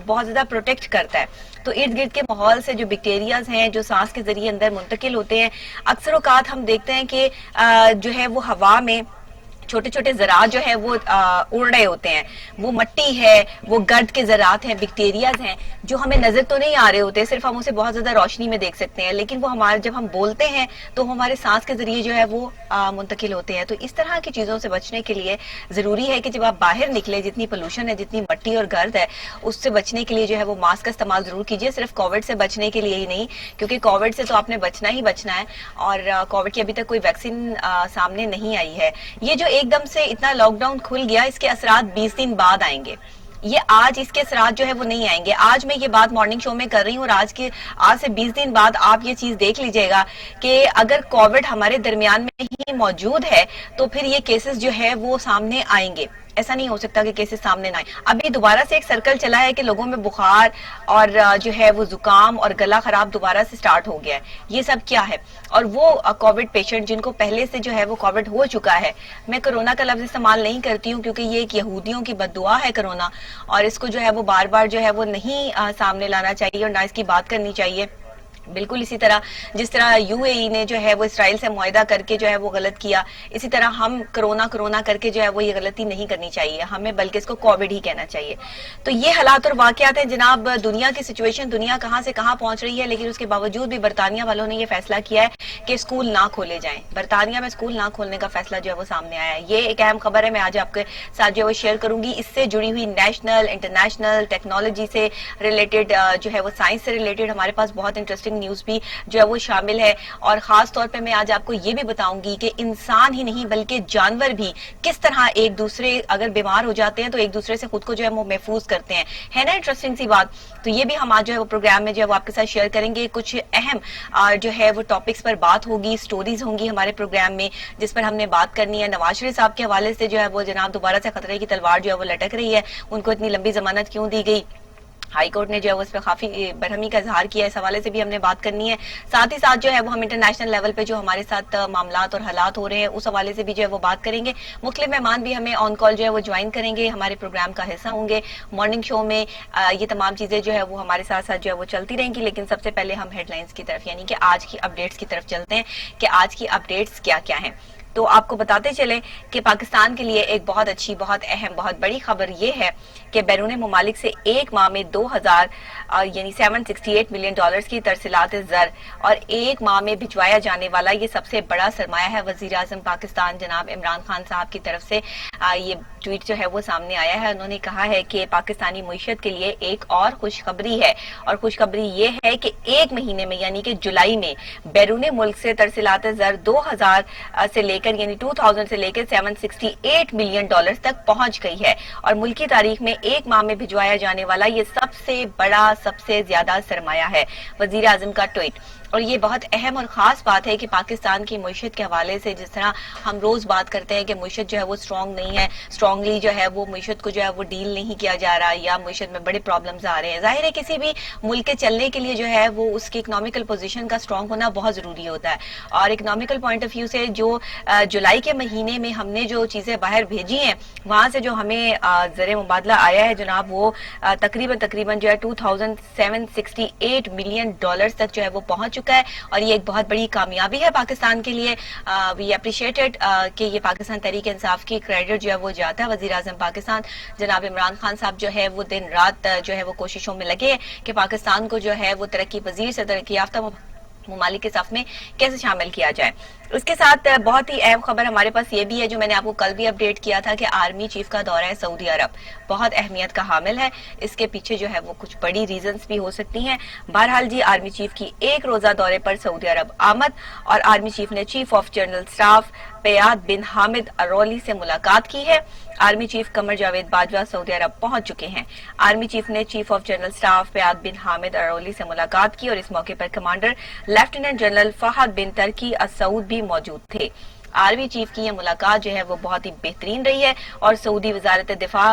بہت زیادہ پروٹیکٹ کرتا ہے. تو ارد گرد کے ماحول سے جو بیکٹیریاز ہیں جو سانس کے ذریعے اندر منتقل ہوتے ہیں، اکثر اوقات ہم دیکھتے ہیں کہ جو ہے وہ ہوا میں چھوٹے چھوٹے ذرات جو ہے وہ اڑ رہے ہوتے ہیں. وہ مٹی ہے، وہ گرد کے ذرات ہیں، بیکٹیریاز ہیں جو ہمیں نظر تو نہیں آ رہے ہوتے، صرف ہم اسے بہت زیادہ روشنی میں دیکھ سکتے ہیں، لیکن وہ ہمارے جب ہم بولتے ہیں تو ہمارے سانس کے ذریعے جو ہے وہ منتقل ہوتے ہیں. تو اس طرح کی چیزوں سے بچنے کے لیے ضروری ہے کہ جب آپ باہر نکلیں، جتنی پولوشن ہے، جتنی مٹی اور گرد ہے، اس سے بچنے کے لیے جو ہے وہ ماسک کا استعمال ضرور کیجیے. صرف کووڈ سے بچنے کے لیے ہی نہیں، کیونکہ کووڈ سے تو آپ نے بچنا ہی بچنا ہے، اور کووڈ کی ابھی تک کوئی ویکسین سامنے نہیں آئی ہے. یہ جو ایک دم سے اتنا لاک ڈاؤن کھل گیا، اس کے اثرات 20 دن بعد آئیں گے. یہ آج اس کے اثرات جو ہے وہ نہیں آئیں گے. آج میں یہ بات مارننگ شو میں کر رہی ہوں، اور آج سے 20 دن بعد آپ یہ چیز دیکھ لیجئے گا کہ اگر کووڈ ہمارے درمیان میں ہی موجود ہے تو پھر یہ کیسز جو ہے وہ سامنے آئیں گے. ایسا نہیں ہو سکتا کہ کیسز سامنے نہ آئیں. ابھی دوبارہ سے ایک سرکل چلا ہے کہ لوگوں میں بخار اور جو ہے وہ زکام اور گلا خراب دوبارہ سے سٹارٹ ہو گیا ہے. یہ سب کیا ہے؟ اور وہ کووڈ پیشنٹ جن کو پہلے سے جو ہے وہ کووڈ ہو چکا ہے، میں کرونا کا لفظ استعمال نہیں کرتی ہوں کیونکہ یہ ایک یہودیوں کی بد دعا ہے کرونا، اور اس کو جو ہے وہ بار بار جو ہے وہ نہیں سامنے لانا چاہیے اور نہ اس کی بات کرنی چاہیے. بالکل اسی طرح جس طرح یو اے ای نے جو ہے وہ اسرائیل سے معاہدہ کر کے جو ہے وہ غلط کیا، اسی طرح ہم کرونا کر کے جو ہے وہ یہ غلطی نہیں کرنی چاہیے ہمیں، بلکہ اس کو کووڈ ہی کہنا چاہیے. تو یہ حالات اور واقعات ہیں جناب. دنیا کی سچویشن، دنیا کہاں سے کہاں پہنچ رہی ہے، لیکن اس کے باوجود بھی برطانیہ والوں نے یہ فیصلہ کیا ہے کہ اسکول نہ کھولے جائیں. برطانیہ میں اسکول نہ کھولنے کا فیصلہ جو ہے وہ سامنے آیا ہے. یہ ایک اہم خبر ہے، میں آج آپ کے ساتھ جو ہے وہ شیئر کروں گی. اس سے جڑی ہوئی نیشنل، انٹرنیشنل، ٹیکنالوجی سے ریلیٹڈ جو ہے وہ سائنس سے ریلیٹڈ ہمارے پاس بہت انٹرسٹنگ نیوز بھی جو ہے وہ شامل ہے. اور خاص طور پہ میں آج آپ کو یہ بھی بتاؤں گی کہ انسان ہی نہیں بلکہ جانور بھی کس طرح ایک دوسرے اگر بیمار ہو جاتے ہیں تو ایک دوسرے سے خود کو جو ہے وہ محفوظ کرتے ہیں. ہے نا انٹرسٹنگ سی بات؟ تو یہ بھی ہم آج جو ہے وہ پروگرام میں جو ہے وہ آپ کے ساتھ شیئر کریں گے. کچھ اہم جو ہے وہ ٹاپکس پر بات ہوگی، سٹوریز ہوں گی ہمارے پروگرام میں جس پر ہم نے بات کرنی ہے. نواز شریف صاحب کے حوالے سے جو ہے وہ جناب دوبارہ سے خطرے کی تلوار جو ہے وہ لٹک رہی ہے. ان کو اتنی لمبی ضمانت کیوں دی گئی؟ ہائی کورٹ نے جو ہے اس پہ کافی برہمی کا اظہار کیا، اس حوالے سے بھی ہم نے بات کرنی ہے. ساتھ ہی ساتھ جو ہے وہ ہم انٹرنیشنل لیول پہ جو ہمارے ساتھ معاملات اور حالات ہو رہے ہیں اس حوالے سے بھی جو ہے وہ بات کریں گے. مختلف مہمان بھی ہمیں آن کال جو ہے وہ جوائن کریں گے، ہمارے پروگرام کا حصہ ہوں گے مارننگ شو میں. یہ تمام چیزیں جو ہے وہ ہمارے ساتھ ساتھ جو ہے وہ چلتی رہیں گی، لیکن سب سے پہلے ہم ہیڈ لائنز کی طرف یعنی کہ آج کی اپڈیٹس کی طرف چلتے ہیں کہ آج کی اپڈیٹس کیا کیا ہیں. تو آپ کو بتاتے چلیں کہ پاکستان کے لیے ایک بہت اچھی، بہت اہم، بہت بڑی خبر یہ ہے کہ بیرون ممالک سے ایک ماہ میں 2000 یعنی 768 ملین ڈالرز کی ترسیلات زر اور ایک ماہ میں بھجوایا جانے والا یہ سب سے بڑا سرمایہ ہے. وزیر اعظم پاکستان جناب عمران خان صاحب کی طرف سے یہ ٹویٹ جو ہے وہ سامنے آیا ہے. انہوں نے کہا ہے کہ پاکستانی معیشت کے لیے ایک اور خوشخبری ہے، اور خوشخبری یہ ہے کہ ایک مہینے میں یعنی کہ جولائی میں بیرون ملک سے ترسیلات زر 2000 سے لے کر یعنی 2000 سے لے کر 768 ملین ڈالرز تک پہنچ گئی ہے، اور ملکی تاریخ میں ایک ماہ میں بھجوایا جانے والا یہ سب سے بڑا، سب سے زیادہ سرمایہ ہے. وزیر اعظم کا ٹویٹ. اور یہ بہت اہم اور خاص بات ہے کہ پاکستان کی معیشت کے حوالے سے جس طرح ہم روز بات کرتے ہیں کہ معیشت جو ہے وہ اسٹرانگ نہیں ہے، اسٹرانگلی جو ہے وہ معیشت کو جو ہے وہ ڈیل نہیں کیا جا رہا، یا معیشت میں بڑے پرابلمز آ رہے ہیں. ظاہر ہے کسی بھی ملک کے چلنے کے لیے جو ہے وہ اس کی اکنامیکل پوزیشن کا اسٹرانگ ہونا بہت ضروری ہوتا ہے. اور اکنامیکل پوائنٹ آف ویو سے جو جولائی کے مہینے میں ہم نے جو چیزیں باہر بھیجی ہیں وہاں سے جو ہمیں زر مبادلہ آیا ہے جناب وہ تقریباً جو ہے 2768 ملین ڈالرز تک جو ہے وہ پہنچ چکا ہے، اور یہ ایک بہت بڑی کامیابی ہے پاکستان کے لیے. وی اپریشیٹڈ کہ یہ پاکستان تحریک انصاف کی کریڈٹ جو ہے وہ جاتا ہے وزیر اعظم پاکستان جناب عمران خان صاحب جو ہے وہ دن رات جو ہے وہ کوششوں میں لگے کہ پاکستان کو جو ہے وہ ترقی پذیر سے ترقی یافتہ ممالک کے صف میں کیسے شامل کیا جائے. اس کے ساتھ بہت ہی اہم خبر ہمارے پاس یہ بھی ہے جو میں نے آپ کو کل بھی اپڈیٹ کیا تھا کہ آرمی چیف کا دورہ ہے سعودی عرب، بہت اہمیت کا حامل ہے. اس کے پیچھے جو ہے وہ کچھ بڑی ریزنز بھی ہو سکتی ہیں. بہرحال جی آرمی چیف کی ایک روزہ دورے پر سعودی عرب آمد، اور آرمی چیف نے چیف آف جنرل سٹاف پیاد بن حامد ارولی سے ملاقات کی ہے. آرمی چیف قمر جاوید باجوہ سعودی عرب پہنچ چکے ہیں. آرمی چیف نے چیف آف جنرل سٹاف پیاد بن حامد ارولی سے ملاقات کی، اور اس موقع پر کمانڈر لیفٹیننٹ جنرل فہد بن ترکی السعود بھی موجود تھے. آرمی چیف کی یہ ملاقات جو ہے وہ بہت ہی بہترین رہی ہے، اور سعودی وزارت دفاع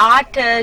8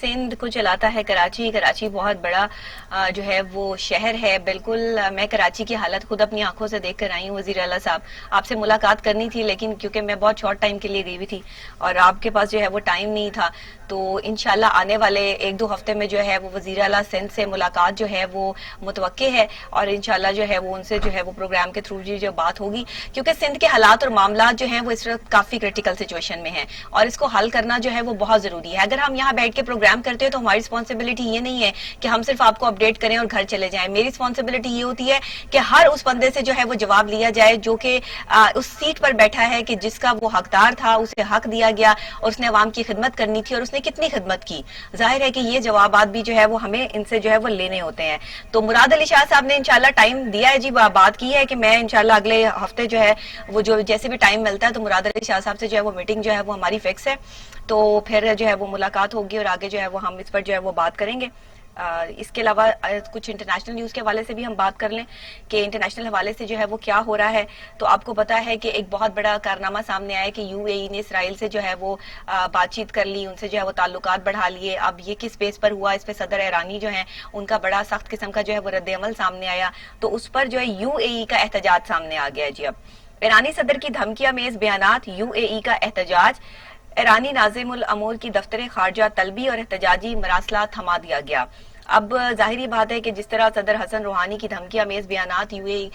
سندھ کو چلاتا ہے کراچی. کراچی بہت بڑا جو ہے وہ شہر ہے. بالکل میں کراچی کی حالت خود اپنی آنکھوں سے دیکھ کر آئی ہوں. وزیر اعلیٰ صاحب آپ سے ملاقات کرنی تھی لیکن کیونکہ میں بہت شارٹ ٹائم کے لیے گئی ہوئی تھی اور آپ کے پاس جو ہے وہ ٹائم نہیں تھا, تو انشاءاللہ آنے والے 1-2 ہفتے میں جو ہے وہ وزیر اعلیٰ سندھ سے ملاقات جو ہے وہ متوقع ہے اور انشاءاللہ جو ہے وہ ان سے جو ہے وہ پروگرام کے تھرو جو بات ہوگی, کیونکہ سندھ کے حالات اور معاملات جو ہیں وہ اس وقت کافی کرٹیکل سچویشن میں ہیں اور اس کو حل کرنا جو ہے وہ بہت ضروری ہے. اگر ہم یہاں بیٹھ کے پروگرام کرتے ہیں تو ہماری رسپانسبلٹی یہ نہیں ہے کہ ہم صرف آپ کو اپڈیٹ کریں اور گھر چلے جائیں. میری رسپانسبلٹی یہ ہوتی ہے کہ ہر اس بندے سے جو ہے وہ جواب لیا جائے جو کہ اس سیٹ پر بیٹھا ہے کہ جس کا وہ حقدار تھا, اسے حق دیا گیا اور اس نے عوام کی خدمت کرنی تھی اور اس نے کتنی خدمت کی. ظاہر ہے کہ یہ جوابات بھی جو ہے وہ ہمیں ان سے جو ہے وہ لینے ہوتے ہیں. تو مراد علی شاہ صاحب نے انشاءاللہ ٹائم دیا ہے جی, بات کی ہے کہ میں انشاءاللہ اگلے ہفتے جو ہے وہ جو جیسے بھی ٹائم ملتا ہے تو مراد علی شاہ صاحب سے جو ہے وہ میٹنگ جو ہے وہ ہماری فکس ہے, تو پھر جو ہے وہ ملاقات ہوگی اور آگے جو ہے وہ ہم اس پر جو ہے وہ بات کریں گے. اس کے علاوہ کچھ انٹرنیشنل نیوز کے حوالے سے بھی ہم بات کر لیں کہ انٹرنیشنل حوالے سے جو ہے وہ کیا ہو رہا ہے. تو آپ کو پتا ہے کہ ایک بہت بڑا کارنامہ سامنے آیا کہ یو اے ای نے اسرائیل سے جو ہے وہ بات چیت کر لی, ان سے جو ہے وہ تعلقات بڑھا لیے. اب یہ کس بیس پر ہوا, اس پہ صدر ایرانی جو ہیں ان کا بڑا سخت قسم کا جو ہے وہ رد عمل سامنے آیا, تو اس پر جو ہے یو اے ای کا احتجاج سامنے آ گیا ہے. جی اب ایرانی صدر کی دھمکیاں میز بیانات, یو اے ای کا احتجاج. ایرانی ناظم الامور کی دفتر خارجہ طلبی اور احتجاجی مراسلات تھما دیا گیا. اب ظاہری بات ہے کہ جس طرح صدر حسن روحانی کی دھمکیاں میز بیانات یو اے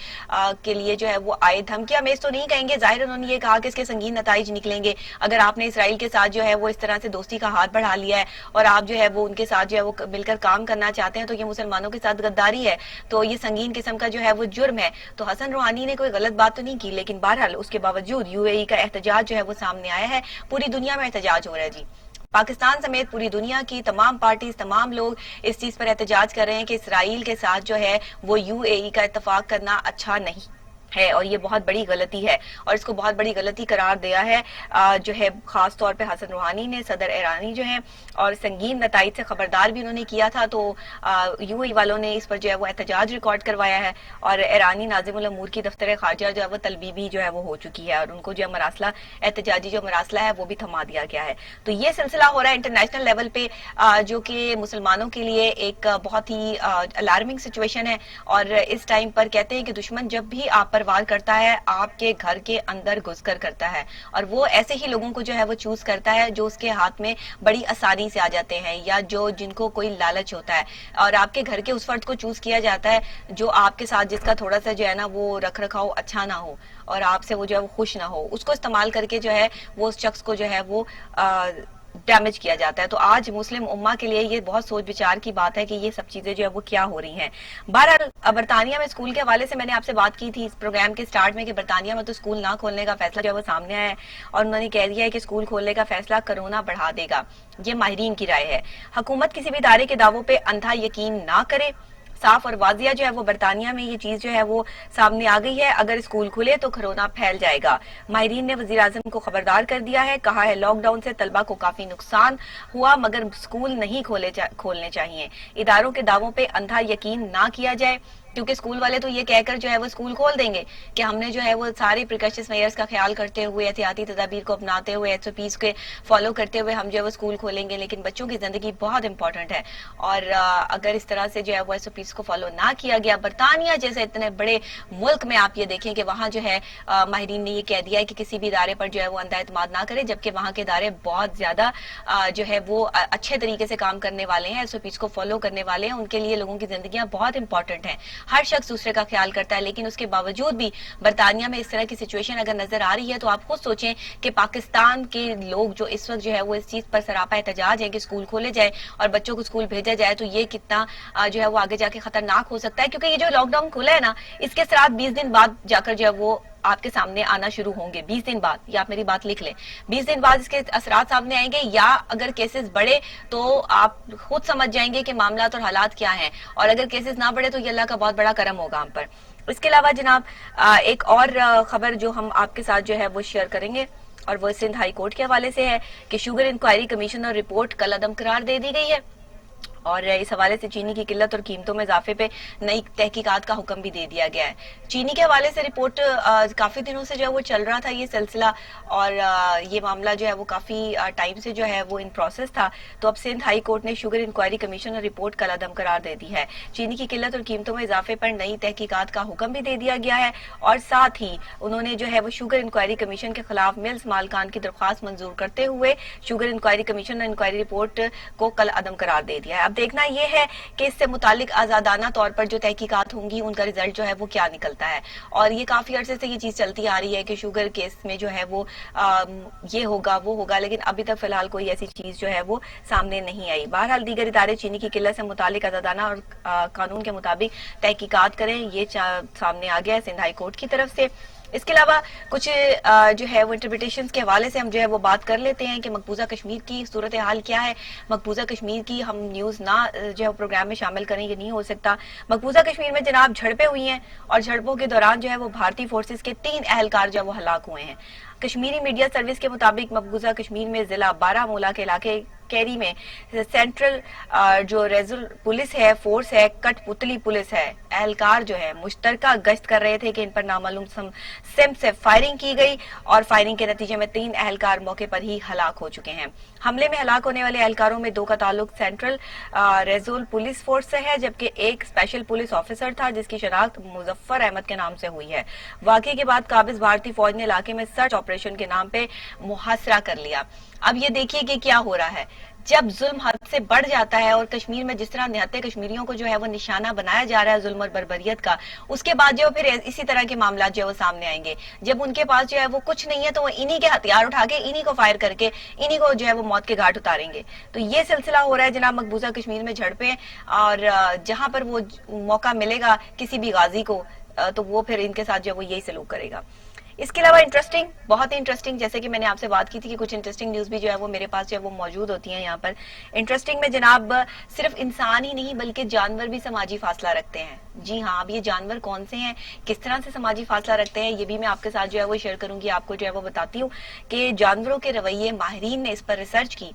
کے لیے جو ہے وہ آئے, دھمکیاں میز تو نہیں کہیں گے, ظاہر انہوں نے یہ کہا کہ اس کے سنگین نتائج نکلیں گے. اگر آپ نے اسرائیل کے ساتھ جو ہے وہ اس طرح سے دوستی کا ہاتھ بڑھا لیا ہے اور آپ جو ہے وہ ان کے ساتھ جو ہے وہ مل کر کام کرنا چاہتے ہیں تو یہ مسلمانوں کے ساتھ غداری ہے, تو یہ سنگین قسم کا جو ہے وہ جرم ہے. تو حسن روحانی نے کوئی غلط بات تو نہیں کی, لیکن بہرحال اس کے باوجود یو اے ای کا احتجاج جو ہے وہ سامنے آیا ہے. پوری دنیا میں احتجاج ہو رہا ہے جی, پاکستان سمیت پوری دنیا کی تمام پارٹیز, تمام لوگ اس چیز پر احتجاج کر رہے ہیں کہ اسرائیل کے ساتھ جو ہے وہ یو اے ای کا اتفاق کرنا اچھا نہیں ہے اور یہ بہت بڑی غلطی ہے اور اس کو بہت بڑی غلطی قرار دیا ہے جو ہے خاص طور پہ حسن روحانی نے, صدر ایرانی جو ہیں, اور سنگین نتائج سے خبردار بھی انہوں نے کیا تھا. تو یو اے والوں نے اس پر جو ہے وہ احتجاج ریکارڈ کروایا ہے اور ایرانی ناظم الامور کی دفتر خارجہ جو ہے وہ طلبی بھی جو ہے وہ ہو چکی ہے اور ان کو جو ہے مراسلہ, احتجاجی جو مراسلہ ہے وہ بھی تھما دیا گیا ہے. تو یہ سلسلہ ہو رہا ہے انٹرنیشنل لیول پہ جو کہ مسلمانوں کے لیے ایک بہت ہی الارمنگ سچویشن ہے. اور اس ٹائم پر کہتے ہیں کہ دشمن جب بھی آپ پر وار کرتا ہے آپ کے گھر کے اندر گھس کر کرتا ہے اور وہ ایسے ہی لوگوں کو جو ہے وہ چوز کرتا ہے جو اس کے ہاتھ میں بڑی آسانی سے آ جاتے ہیں یا جن کو کوئی لالچ ہوتا ہے, اور آپ کے گھر کے اس فرد کو چوز کیا جاتا ہے جو آپ کے ساتھ جس کا تھوڑا سا جو ہے نا وہ رکھ رکھاؤ اچھا نہ ہو اور آپ سے وہ جو ہے وہ خوش نہ ہو, اس کو استعمال کر کے جو ہے وہ اس شخص کو جو ہے وہ ڈیمیج کیا جاتا ہے. تو آج مسلم امہ کے لیے یہ بہت سوچ بچار کی بات ہے کہ یہ سب چیزیں جو ہے وہ کیا ہو رہی ہیں. بہرحال برطانیہ میں اسکول کے حوالے سے میں نے آپ سے بات کی تھی اس پروگرام کے سٹارٹ میں کہ برطانیہ میں تو اسکول نہ کھولنے کا فیصلہ جو ہے وہ سامنے آیا ہے اور انہوں نے کہہ دیا ہے کہ اسکول کھولنے کا فیصلہ کرونا بڑھا دے گا. یہ ماہرین کی رائے ہے. حکومت کسی بھی ادارے کے دعووں پہ اندھا یقین نہ کرے, صاف اور واضح جو ہے وہ برطانیہ میں یہ چیز جو ہے وہ سامنے آ گئی ہے. اگر اسکول کھلے تو کرونا پھیل جائے گا. ماہرین نے وزیر اعظم کو خبردار کر دیا ہے, کہا ہے لاک ڈاؤن سے طلبہ کو کافی نقصان ہوا مگر اسکول نہیں کھولنے چاہیے. اداروں کے دعووں پہ اندھا یقین نہ کیا جائے کیونکہ اسکول والے تو یہ کہہ کر جو ہے وہ اسکول کھول دیں گے کہ ہم نے جو ہے وہ سارے پریکاشنز میئرز کا خیال کرتے ہوئے, احتیاطی تدابیر کو اپناتے ہوئے, ایس او پیز کے فالو کرتے ہوئے ہم جو ہے وہ اسکول کھولیں گے. لیکن بچوں کی زندگی بہت امپورٹنٹ ہے اور اگر اس طرح سے جو ہے وہ ایس او پیز کو فالو نہ کیا گیا, برطانیہ جیسے اتنے بڑے ملک میں آپ یہ دیکھیں کہ وہاں جو ہے ماہرین نے یہ کہہ دیا ہے کہ کسی بھی ادارے پر جو ہے وہ اندھا اعتماد نہ کرے, جبکہ وہاں کے ادارے بہت زیادہ جو ہے وہ اچھے طریقے سے کام کرنے والے ہیں, ایس او پیز کو فالو کرنے والے ہیں. ان کے لیے لوگوں کی زندگیاں بہت امپورٹنٹ ہیں, ہر شخص دوسرے کا خیال کرتا ہے. لیکن اس کے باوجود بھی برطانیہ میں اس طرح کی سچویشن اگر نظر آ رہی ہے تو آپ خود سوچیں کہ پاکستان کے لوگ جو اس وقت جو ہے وہ اس چیز پر سراپا احتجاج ہے کہ اسکول کھولے جائے اور بچوں کو اسکول بھیجا جائے, تو یہ کتنا جو ہے وہ آگے جا کے خطرناک ہو سکتا ہے. کیونکہ یہ جو لاک ڈاؤن کھلا ہے نا, اس کے اثرات 20 دن بعد جا کر جو ہے وہ آپ کے سامنے آنا شروع ہوں گے. 20 دن بعد, یا آپ میری بات لکھ لیں, 20 دن بعد اس کے اثرات سامنے آئیں گے. یا اگر کیسز بڑھے تو آپ خود سمجھ جائیں گے کہ معاملات اور حالات کیا ہیں, اور اگر کیسز نہ بڑھے تو یہ اللہ کا بہت بڑا کرم ہوگا ہم پر. اس کے علاوہ جناب ایک اور خبر جو ہم آپ کے ساتھ جو ہے وہ شیئر کریں گے اور وہ سندھ ہائی کورٹ کے حوالے سے ہے کہ شوگر انکوائری کمیشن اور رپورٹ کل عدم قرار دے دی گئی ہے. اور اس حوالے سے چینی کی قلت اور قیمتوں میں اضافے پہ نئی تحقیقات کا حکم بھی دے دیا گیا ہے. چینی کے حوالے سے رپورٹ کافی دنوں سے جو ہے وہ چل رہا تھا یہ سلسلہ, اور یہ معاملہ جو ہے وہ کافی ٹائم سے جو ہے وہ ان پروسیس تھا. تو اب سندھ ہائی کورٹ نے شوگر انکوائری کمیشن اور رپورٹ کل عدم قرار دے دی ہے. چینی کی قلت اور قیمتوں میں اضافے پر نئی تحقیقات کا حکم بھی دے دیا گیا ہے, اور ساتھ ہی انہوں نے جو ہے وہ شوگر انکوائری کمیشن کے خلاف ملز مالکان کی درخواست منظور کرتے ہوئے شوگر انکوائری کمیشن اور انکوائری رپورٹ کو کل عدم قرار دے دیا ہے. اب دیکھنا یہ ہے کہ اس سے متعلق آزادانہ طور پر جو تحقیقات ہوں گی ان کا رزلٹ جو ہے وہ کیا نکلتا ہے. اور یہ کافی عرصے سے یہ چیز چلتی آ رہی ہے کہ شوگر کیس میں جو ہے وہ یہ ہوگا وہ ہوگا, لیکن ابھی تک فی الحال کوئی ایسی چیز جو ہے وہ سامنے نہیں آئی. بہرحال دیگر ادارے چینی کی قلت سے متعلق آزادانہ اور قانون کے مطابق تحقیقات کریں, یہ سامنے آ گیا ہے سندھ ہائی کورٹ کی طرف سے. اس کے علاوہ کچھ جو ہے وہ انٹرپریٹیشنز کے حوالے سے ہم جو ہے وہ بات کر لیتے ہیں کہ مقبوضہ کشمیر کی صورتحال کیا ہے. مقبوضہ کشمیر کی ہم نیوز نہ جو ہے پروگرام میں شامل کریں یہ نہیں ہو سکتا. مقبوضہ کشمیر میں جناب جھڑپیں ہوئی ہیں, اور جھڑپوں کے دوران جو ہے وہ بھارتی فورسز کے 3 اہلکار جو ہے وہ ہلاک ہوئے ہیں. کشمیری میڈیا سروس کے مطابق مقبوضہ کشمیر میں ضلع بارہمولہ کے علاقے کیری میں سینٹرل جو ریزل پولیس ہے, فورس ہے, کٹ پتلی پولیس ہے, اہلکار جو ہے مشترکہ گشت کر رہے تھے کہ ان پر نامعلوم سمت سے فائرنگ کی گئی, اور فائرنگ کے نتیجے میں 3 اہلکار موقع پر ہی ہلاک ہو چکے ہیں. حملے میں ہلاک ہونے والے اہلکاروں میں 2 کا تعلق سینٹرل ریزول پولیس فورس سے ہے, جبکہ ایک اسپیشل پولیس آفیسر تھا جس کی شناخت مظفر احمد کے نام سے ہوئی ہے. واقعے کے بعد قابض بھارتی فوج نے علاقے میں سرچ آپریشن کے نام پہ محاصرہ کر لیا. اب یہ دیکھیے کہ کیا ہو رہا ہے جب ظلم حد سے بڑھ جاتا ہے, اور کشمیر میں جس طرح نہتے کشمیریوں کو جو ہے وہ نشانہ بنایا جا رہا ہے ظلم اور بربریت کا, اس کے بعد جو پھر اسی طرح کے معاملات جو ہے وہ سامنے آئیں گے. جب ان کے پاس جو ہے وہ کچھ نہیں ہے تو وہ انہی کے ہتھیار اٹھا کے انہی کو فائر کر کے انہی کو جو ہے وہ موت کے گھاٹ اتاریں گے. تو یہ سلسلہ ہو رہا ہے جناب مقبوضہ کشمیر میں جھڑپیں, اور جہاں پر وہ موقع ملے گا کسی بھی غازی کو تو وہ پھر ان کے ساتھ جو ہے وہ یہی سلوک کرے گا. اس کے علاوہ انٹرسٹنگ, بہت ہی انٹرسٹنگ, جیسے کہ میں نے آپ سے بات کی تھی کہ کچھ انٹرسٹنگ نیوز بھی جو ہے وہ میرے پاس جو ہے وہ موجود ہوتی ہیں یہاں پر. انٹرسٹنگ میں جناب صرف انسان ہی نہیں بلکہ جانور بھی سماجی فاصلہ رکھتے ہیں. جی ہاں, اب یہ جانور کون سے ہیں, کس طرح سے سماجی فاصلہ رکھتے ہیں, یہ بھی میں آپ کے ساتھ جو ہے وہ شیئر کروں گی, آپ کو جو ہے وہ بتاتی ہوں کہ جانوروں کے رویے, ماہرین نے اس پر ریسرچ کی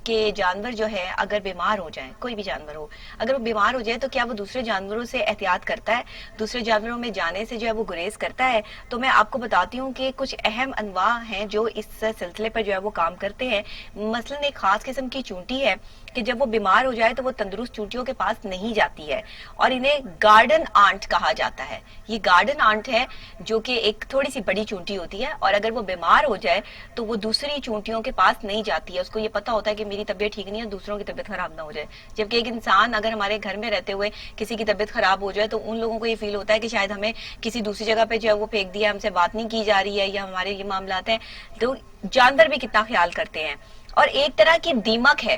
کہ جانور جو ہے اگر بیمار ہو جائیں, کوئی بھی جانور ہو, اگر وہ بیمار ہو جائے تو کیا وہ دوسرے جانوروں سے احتیاط کرتا ہے, دوسرے جانوروں میں جانے سے جو ہے وہ گریز کرتا ہے. تو میں آپ کو بتاتی ہوں کہ کچھ اہم انواع ہیں جو اس سلسلے پر جو ہے وہ کام کرتے ہیں. مثلا ایک خاص قسم کی چونٹی ہے کہ جب وہ بیمار ہو جائے تو وہ تندرست چونٹیوں کے پاس نہیں جاتی ہے, اور انہیں گارڈن آنٹ کہا جاتا ہے. یہ گارڈن آنٹ ہے جو کہ ایک تھوڑی سی بڑی چونٹی ہوتی ہے, اور اگر وہ بیمار ہو جائے تو وہ دوسری چونٹیوں کے پاس نہیں جاتی ہے. اس کو یہ پتا ہوتا ہے کہ میری طبیعت ٹھیک نہیں ہے, دوسروں کی طبیعت خراب نہ ہو جائے. جبکہ ایک انسان اگر ہمارے گھر میں رہتے ہوئے کسی کی طبیعت خراب ہو جائے تو ان لوگوں کو یہ فیل ہوتا ہے کہ شاید ہمیں کسی دوسری جگہ پہ جو ہے وہ پھینک دیا, ہم سے بات نہیں کی جا رہی ہے, یا ہمارے یہ معاملات ہیں. تو جانور بھی کتنا خیال کرتے ہیں. اور ایک طرح کی دیمک ہے,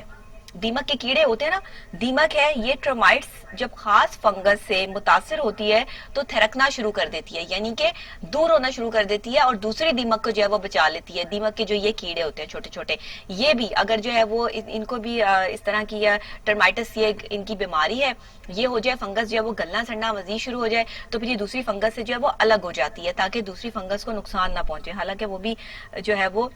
دیمک کے کیڑے ہوتے ہیں نا, دیمک ہے یہ ٹرمائٹس جب خاص فنگس سے متاثر ہوتی ہے تو تھرکنا شروع کر دیتی ہے, یعنی کہ دور ہونا شروع کر دیتی ہے, اور دوسری دیمک کو جو ہے وہ بچا لیتی ہے. دیمک کے جو یہ کیڑے ہوتے ہیں چھوٹے چھوٹے, یہ بھی اگر جو ہے وہ ان کو بھی اس طرح کی ٹرمائٹس, یہ ان کی بیماری ہے, یہ ہو جائے, فنگس جو ہے وہ گلنا سڑنا مزید شروع ہو جائے, تو پھر یہ دوسری فنگس سے جو ہے وہ الگ ہو جاتی ہے تاکہ دوسری فنگس کو نقصان نہ پہنچے, حالانکہ وہ بھی جو ہے وہ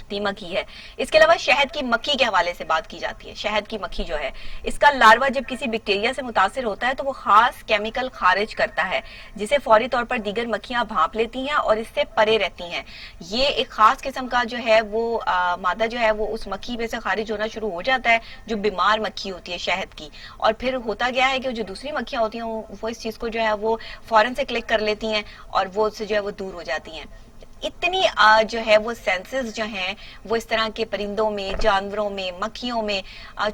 دیمک ہی ہے. اس کے علاوہ شہد کی مکھی کے حوالے سے بات کی جاتی ہے. شہد کی مکھی جو ہے, اس کا لاروا جب کسی بیکٹیریا سے متاثر ہوتا ہے تو وہ خاص کیمیکل خارج کرتا ہے جسے فوری طور پر دیگر مکھیاں بھانپ لیتی ہیں اور اس سے پرے رہتی ہیں. یہ ایک خاص قسم کا جو ہے وہ مادہ جو ہے وہ اس مکھی میں سے خارج ہونا شروع ہو جاتا ہے جو بیمار مکھی ہوتی ہے شہد کی, اور پھر ہوتا گیا ہے کہ جو دوسری مکھیاں ہوتی ہیں وہ اس چیز کو جو ہے وہ فوراً سے کلک کر لیتی ہیں اور وہ اس سے جو ہے وہ دور ہو جاتی ہیں. اتنی جو ہے وہ سینسز جو ہیں وہ اس طرح کے پرندوں میں, جانوروں میں, مکھیوں میں,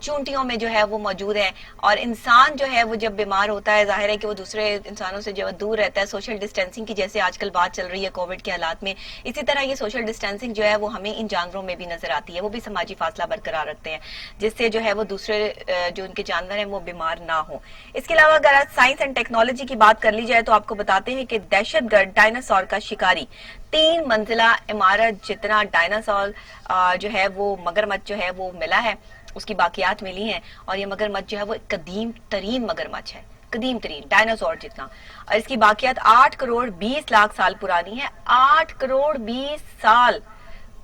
چونٹیوں میں جو ہے وہ موجود ہیں. اور انسان جو ہے وہ جب بیمار ہوتا ہے, ظاہر ہے کہ وہ دوسرے انسانوں سے جو ہے دور رہتا ہے. سوشل ڈسٹینسنگ کی جیسے آج کل بات چل رہی ہے کووڈ کے حالات میں, اسی طرح یہ سوشل ڈسٹینسنگ جو ہے وہ ہمیں ان جانوروں میں بھی نظر آتی ہے. وہ بھی سماجی فاصلہ برقرار رکھتے ہیں جس سے جو ہے وہ دوسرے جو ان کے جانور ہیں وہ بیمار نہ ہوں. اس کے علاوہ اگر سائنس اینڈ ٹیکنالوجی کی بات کر لی جائے تو آپ کو بتاتے ہیں کہ دہشت گرد ڈائناسور کا شکاری 3 منزلہ عمارت جتنا ڈائناسور جو ہے وہ مگرمچھ جو ہے وہ ملا ہے, اس کی باقیات ملی ہیں. اور یہ مگرمچھ جو ہے وہ قدیم ترین مگرمچھ ہے, قدیم ترین ڈائناسور جتنا, اور اس کی باقیات 8 کروڑ 20 لاکھ سال پرانی ہے. 8 کروڑ 20 سال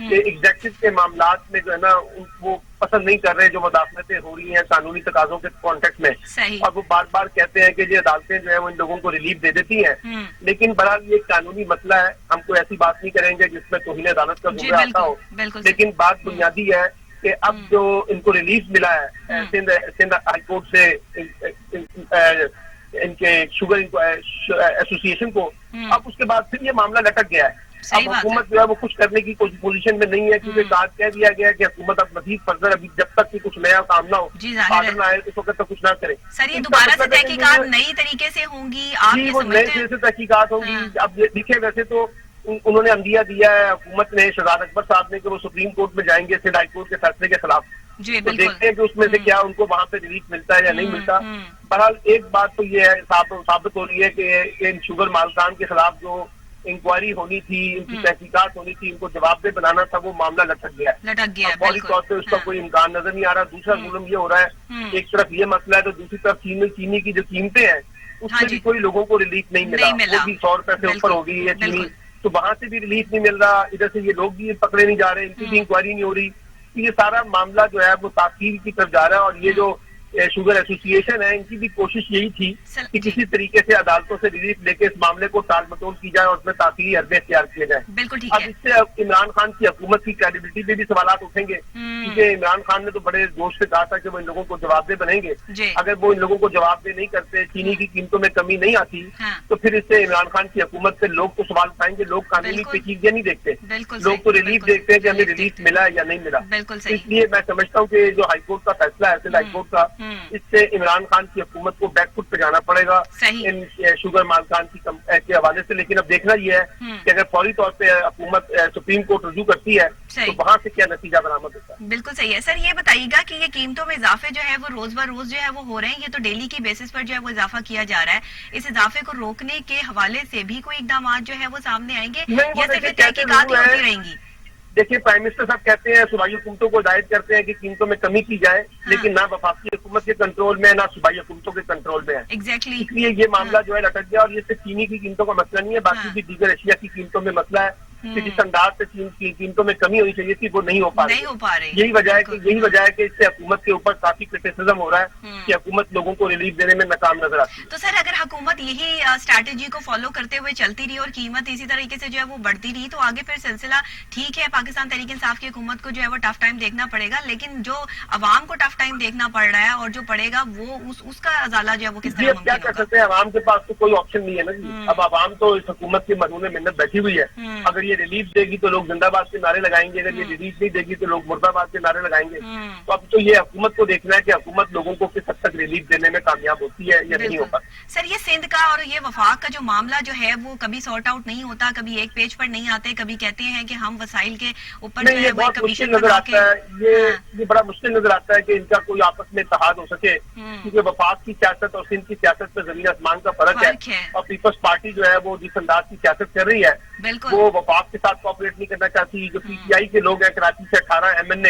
ایگزیکٹو کے معاملات میں جو ہے نا وہ پسند نہیں کر رہے جو مداخلتیں ہو رہی ہیں قانونی تقاضوں کے کانٹیکٹ میں، اور وہ بار بار کہتے ہیں کہ یہ عدالتیں جو ہے وہ ان لوگوں کو ریلیف دے دیتی ہیں، لیکن بہرحال یہ ایک قانونی مسئلہ ہے، ہم کوئی ایسی بات نہیں کریں گے جس میں توہین عدالت کا جملہ آتا ہو، لیکن بات بنیادی ہے کہ اب جو ان کو ریلیف ملا ہے سندھ ہائی کورٹ سے ان کے شوگر ایسوسی ایشن کو، اب اس کے بعد پھر یہ معاملہ لٹک گیا ہے. اب حکومت جو ہے وہ کچھ کرنے کی کوئی پوزیشن میں نہیں ہے، کیونکہ کہا کہہ دیا گیا کہ حکومت اب مزید فردر ابھی جب تک کہ کچھ نیا کام نہ ہو، آرڈر نہ آئے اس وقت تک کچھ نہ کرے. سر یہ دوبارہ سے تحقیقات نئی طریقے سے ہوں گی، آپ جی وہ نئے سرے سے تحقیقات ہوں گی. اب دیکھیں ویسے تو انہوں نے عندیہ دیا ہے حکومت نے شہزاد اکبر صاحب نے کہ وہ سپریم کورٹ میں جائیں گے سندھ ہائی کورٹ کے فیصلے کے خلاف. تو دیکھتے ہیں کہ اس میں سے کیا ان کو وہاں پہ ریلیف ملتا ہے یا نہیں ملتا. بہرحال ایک بات تو یہ ہے ثابت ہو رہی ہے کہ ان شوگر مالکان کے خلاف جو انکوائری ہونی تھی، ان کی تحقیقات ہونی تھی، ان کو جواب دہ بنانا تھا، وہ معاملہ لٹک گیا ہے. فوری طور پہ اس کا کوئی امکان نظر نہیں آ رہا. دوسرا ظلم یہ ہو رہا ہے، ایک طرف یہ مسئلہ ہے تو دوسری طرف چینی کی جو قیمتیں ہیں اس میں بھی کوئی لوگوں کو ریلیف نہیں ملا. وہ بھی 100 روپے سے اوپر ہو گئی ہے چینی، تو وہاں سے بھی ریلیف نہیں مل رہا. ادھر سے یہ لوگ بھی پکڑے نہیں جا رہے، ان کی بھی انکوائری نہیں ہو رہی. یہ سارا معاملہ جو ہے وہ تاخیر کی طرف جا رہا ہے. اور یہ جو شوگر ایسوسی ایشن ہے ان کی بھی کوشش یہی تھی کہ کسی طریقے سے عدالتوں سے ریلیف لے کے اس معاملے کو ٹال مٹول کی جائے اور اس میں تاخیری حربے اختیار کیے جائیں. اب اس سے عمران خان کی حکومت کی کریڈیبلٹی پہ بھی سوالات اٹھیں گے، کیونکہ عمران خان نے تو بڑے جوش سے کہا تھا کہ وہ ان لوگوں کو جواب دہ بنیں گے. اگر وہ ان لوگوں کو جواب دہ نہیں کرتے، چینی کی قیمتوں میں کمی نہیں آتی، تو پھر اس سے عمران خان کی حکومت سے لوگ تو سوال اٹھائیں گے. لوگ قانونی پیچیدگیاں نہیں دیکھتے، لوگ تو ریلیف دیکھتے ہیں کہ ہمیں ریلیف ملا یا نہیں ملا. اس لیے میں سمجھتا ہوں کہ جو ہائی کورٹ کا فیصلہ ہے سندھ ہائی کورٹ کا، اس سے عمران خان کی حکومت کو بیک فٹ پہ جانا پڑے گا ان شوگر مالکان کے حوالے سے. لیکن اب دیکھنا یہ ہے کہ اگر فوری طور پہ حکومت سپریم کورٹ رجوع کرتی ہے تو وہاں سے کیا نتیجہ برآمد ہوتا ہے. بالکل صحیح ہے. سر یہ بتائیے گا کہ یہ قیمتوں میں اضافے جو ہے وہ روز بر روز جو ہے وہ ہو رہے ہیں، یہ تو ڈیلی کی بیسس پر جو ہے وہ اضافہ کیا جا رہا ہے، اس اضافے کو روکنے کے حوالے سے بھی کوئی اقدامات جو ہے وہ سامنے آئیں گے یا صرف تحقیقات ہوتی رہیں گی؟ دیکھیے پرائم منسٹر صاحب کہتے ہیں صوبائی حکومتوں کو ہدایت کرتے ہیں کہ قیمتوں میں کمی کی جائے، لیکن نہ وفاقی حکومت کے کنٹرول میں نہ صوبائی حکومتوں کے کنٹرول میں ہے. اس لیے یہ معاملہ جو ہے لٹک گیا. اور یہ صرف چینی کی قیمتوں کا مسئلہ نہیں ہے، باقی بھی دیگر اشیاء کی قیمتوں میں مسئلہ ہے کہ جس انداز سے چین کی قیمتوں میں کمی ہونی چاہیے تھی وہ نہیں ہو پا رہی. یہی وجہ ہے کہ اس سے حکومت کے اوپر کافی کرٹیسزم ہو رہا ہے کہ حکومت لوگوں کو ریلیف دینے میں ناکام نظر آتی ہے. تو سر اگر حکومت یہی اسٹریٹجی کو فالو کرتے ہوئے چلتی رہی اور قیمت اسی طریقے سے جو ہے وہ بڑھتی رہی تو آگے پھر سلسلہ ٹھیک ہے، پاکستان تحریک انصاف کی حکومت کو جو ہے وہ ٹف ٹائم دیکھنا پڑے گا، لیکن جو عوام کو ٹف ٹائم دیکھنا پڑ رہا ہے اور جو پڑے گا وہ اس کا ازالہ جو ہے وہ کس طرح ممکن کیا کر سکتے ہیں؟ عوام کے پاس تو کوئی آپشن نہیں ہے نا جی. اب عوام تو اس حکومت کے مرہون منت بیٹھی ہوئی ہے. اگر یہ ریلیف دے گی تو لوگ زندہ باد کے نعرے لگائیں گے، اگر یہ ریلیف نہیں دے گی تو لوگ مرد آباد کے نعرے لگائیں گے. تو اب تو یہ حکومت کو دیکھنا ہے کہ حکومت لوگوں کو کس حد تک ریلیف دینے میں کامیاب ہوتی ہے یا نہیں ہوتا. سر یہ سندھ کا اور یہ وفاق کا جو معاملہ جو ہے وہ کبھی سارٹ آؤٹ نہیں ہوتا، کبھی ایک پیج پر نہیں آتے، کبھی کہتے ہیں کہ ہم وسائل کے اوپر جو ہے وہ کمیشن بنا کے. یہ بڑا مشکل نظر آتا ہے کہ ان کا کوئی آپس میں اتحاد ہو سکے، کیونکہ وفاق کی سیاست اور سندھ کی سیاست میں زمین آسمان کا فرق ہے. اور پیپلز پارٹی جو ہے وہ جس انداز کی سیاست کر رہی ہے وہ وفاق کے ساتھ کوآپریٹ نہیں کرنا چاہتی. جو پی ٹی آئی کے لوگ ہیں کراچی سے 18 MN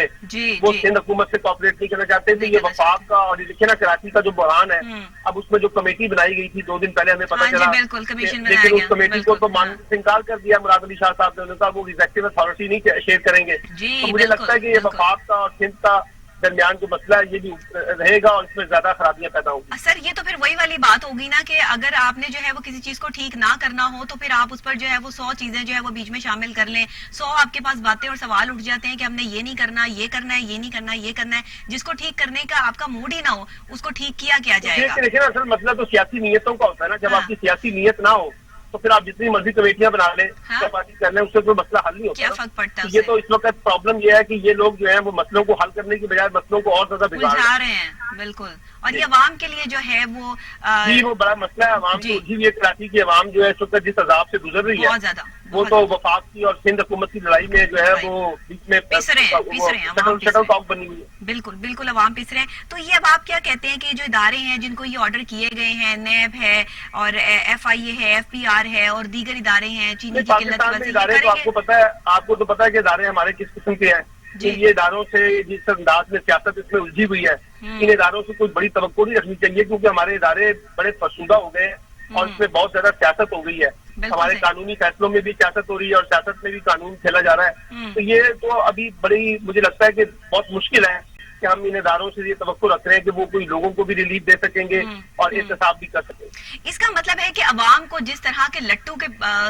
وہ سندھ حکومت سے کوآپریٹ نہیں کرنا چاہتے تھے. یہ وفاق کا اور دیکھیے نا کراچی کا جو بحران ہے، اب اس میں جو کمیٹی بنائی گئی تھی 2 دن پہلے ہمیں پتا چلا، لیکن اس کمیٹی کو تو انکار کر دیا مراد علی شاہ صاحب نے، کہا وہ ایگزیکٹو اتھارٹی نہیں شیئر کریں گے. تو مجھے لگتا ہے کہ یہ وفاق کا اور سندھ کا درمیان جو مسئلہ ہے یہ بھی رہے گا اور اس میں زیادہ خرابیاں پیدا ہوں گی. سر یہ تو پھر وہی والی بات ہوگی نا کہ اگر آپ نے جو ہے وہ کسی چیز کو ٹھیک نہ کرنا ہو تو پھر آپ اس پر جو ہے وہ 100 چیزیں جو ہے وہ بیچ میں شامل کر لیں، 100 آپ کے پاس باتیں اور سوال اٹھ جاتے ہیں کہ ہم نے یہ نہیں کرنا، یہ کرنا ہے، یہ نہیں کرنا، یہ کرنا ہے. جس کو ٹھیک کرنے کا آپ کا موڈ ہی نہ ہو اس کو ٹھیک کیا جائے گا. دیکھیں اصل مسئلہ تو سیاسی نیتوں کا ہوتا ہے نا. جب آپ کی سیاسی نیت نہ ہو تو پھر آپ جتنی مرضی کمیٹیاں بنا لیں پارٹی کر لیں، اس سے کوئی مسئلہ حل نہیں ہوتا. کیا فرق پڑتا ہے؟ یہ تو اس وقت پرابلم یہ ہے کہ یہ لوگ جو ہیں وہ مسئلوں کو حل کرنے کی بجائے مسئلوں کو اور زیادہ بگاڑ رہے ہیں. بالکل. اور یہ عوام کے لیے جو ہے وہ بڑا مسئلہ ہے. عوام کو یہ کراچی کی عوام جو ہے اس وقت جس عذاب سے گزر رہی ہے وہ تو وفاق کی اور سندھ حکومت کی لڑائی میں جو ہے وہ بیچ میں شٹل کاک بنی ہوئی ہے. بالکل عوام پس رہے ہیں. تو یہ اب آپ کیا کہتے ہیں کہ جو ادارے ہیں جن کو یہ آرڈر کیے گئے ہیں، نیب ہے اور FIA ہے، FPR ہے اور دیگر ادارے ہیں، چینی کی قلت کی ادارے تو آپ کو تو پتا ہے کہ ادارے ہمارے کس قسم کے ہیں. یہ اداروں سے جس انداز میں سیاست اس میں الجھی ہوئی ہے، ان اداروں سے کوئی بڑی توقع نہیں رکھنی چاہیے، کیونکہ ہمارے ادارے بڑے فرسودہ ہو گئے ہیں اور اس میں بہت زیادہ سیاست ہو گئی ہے. ہمارے قانونی فیصلوں میں بھی سیاست ہو رہی ہے اور سیاست میں بھی قانون کھیلا جا رہا ہے. تو یہ تو ابھی بڑی مجھے لگتا ہے کہ بہت مشکل ہے کہ ہم ان اداروں سے یہ توقع رکھ رہے ہیں کہ وہ کوئی لوگوں کو بھی ریلیف دے سکیں گے اور احتساب بھی کر سکیں گے. اس کا مطلب ہے کہ عوام کو جس طرح کے لٹو کے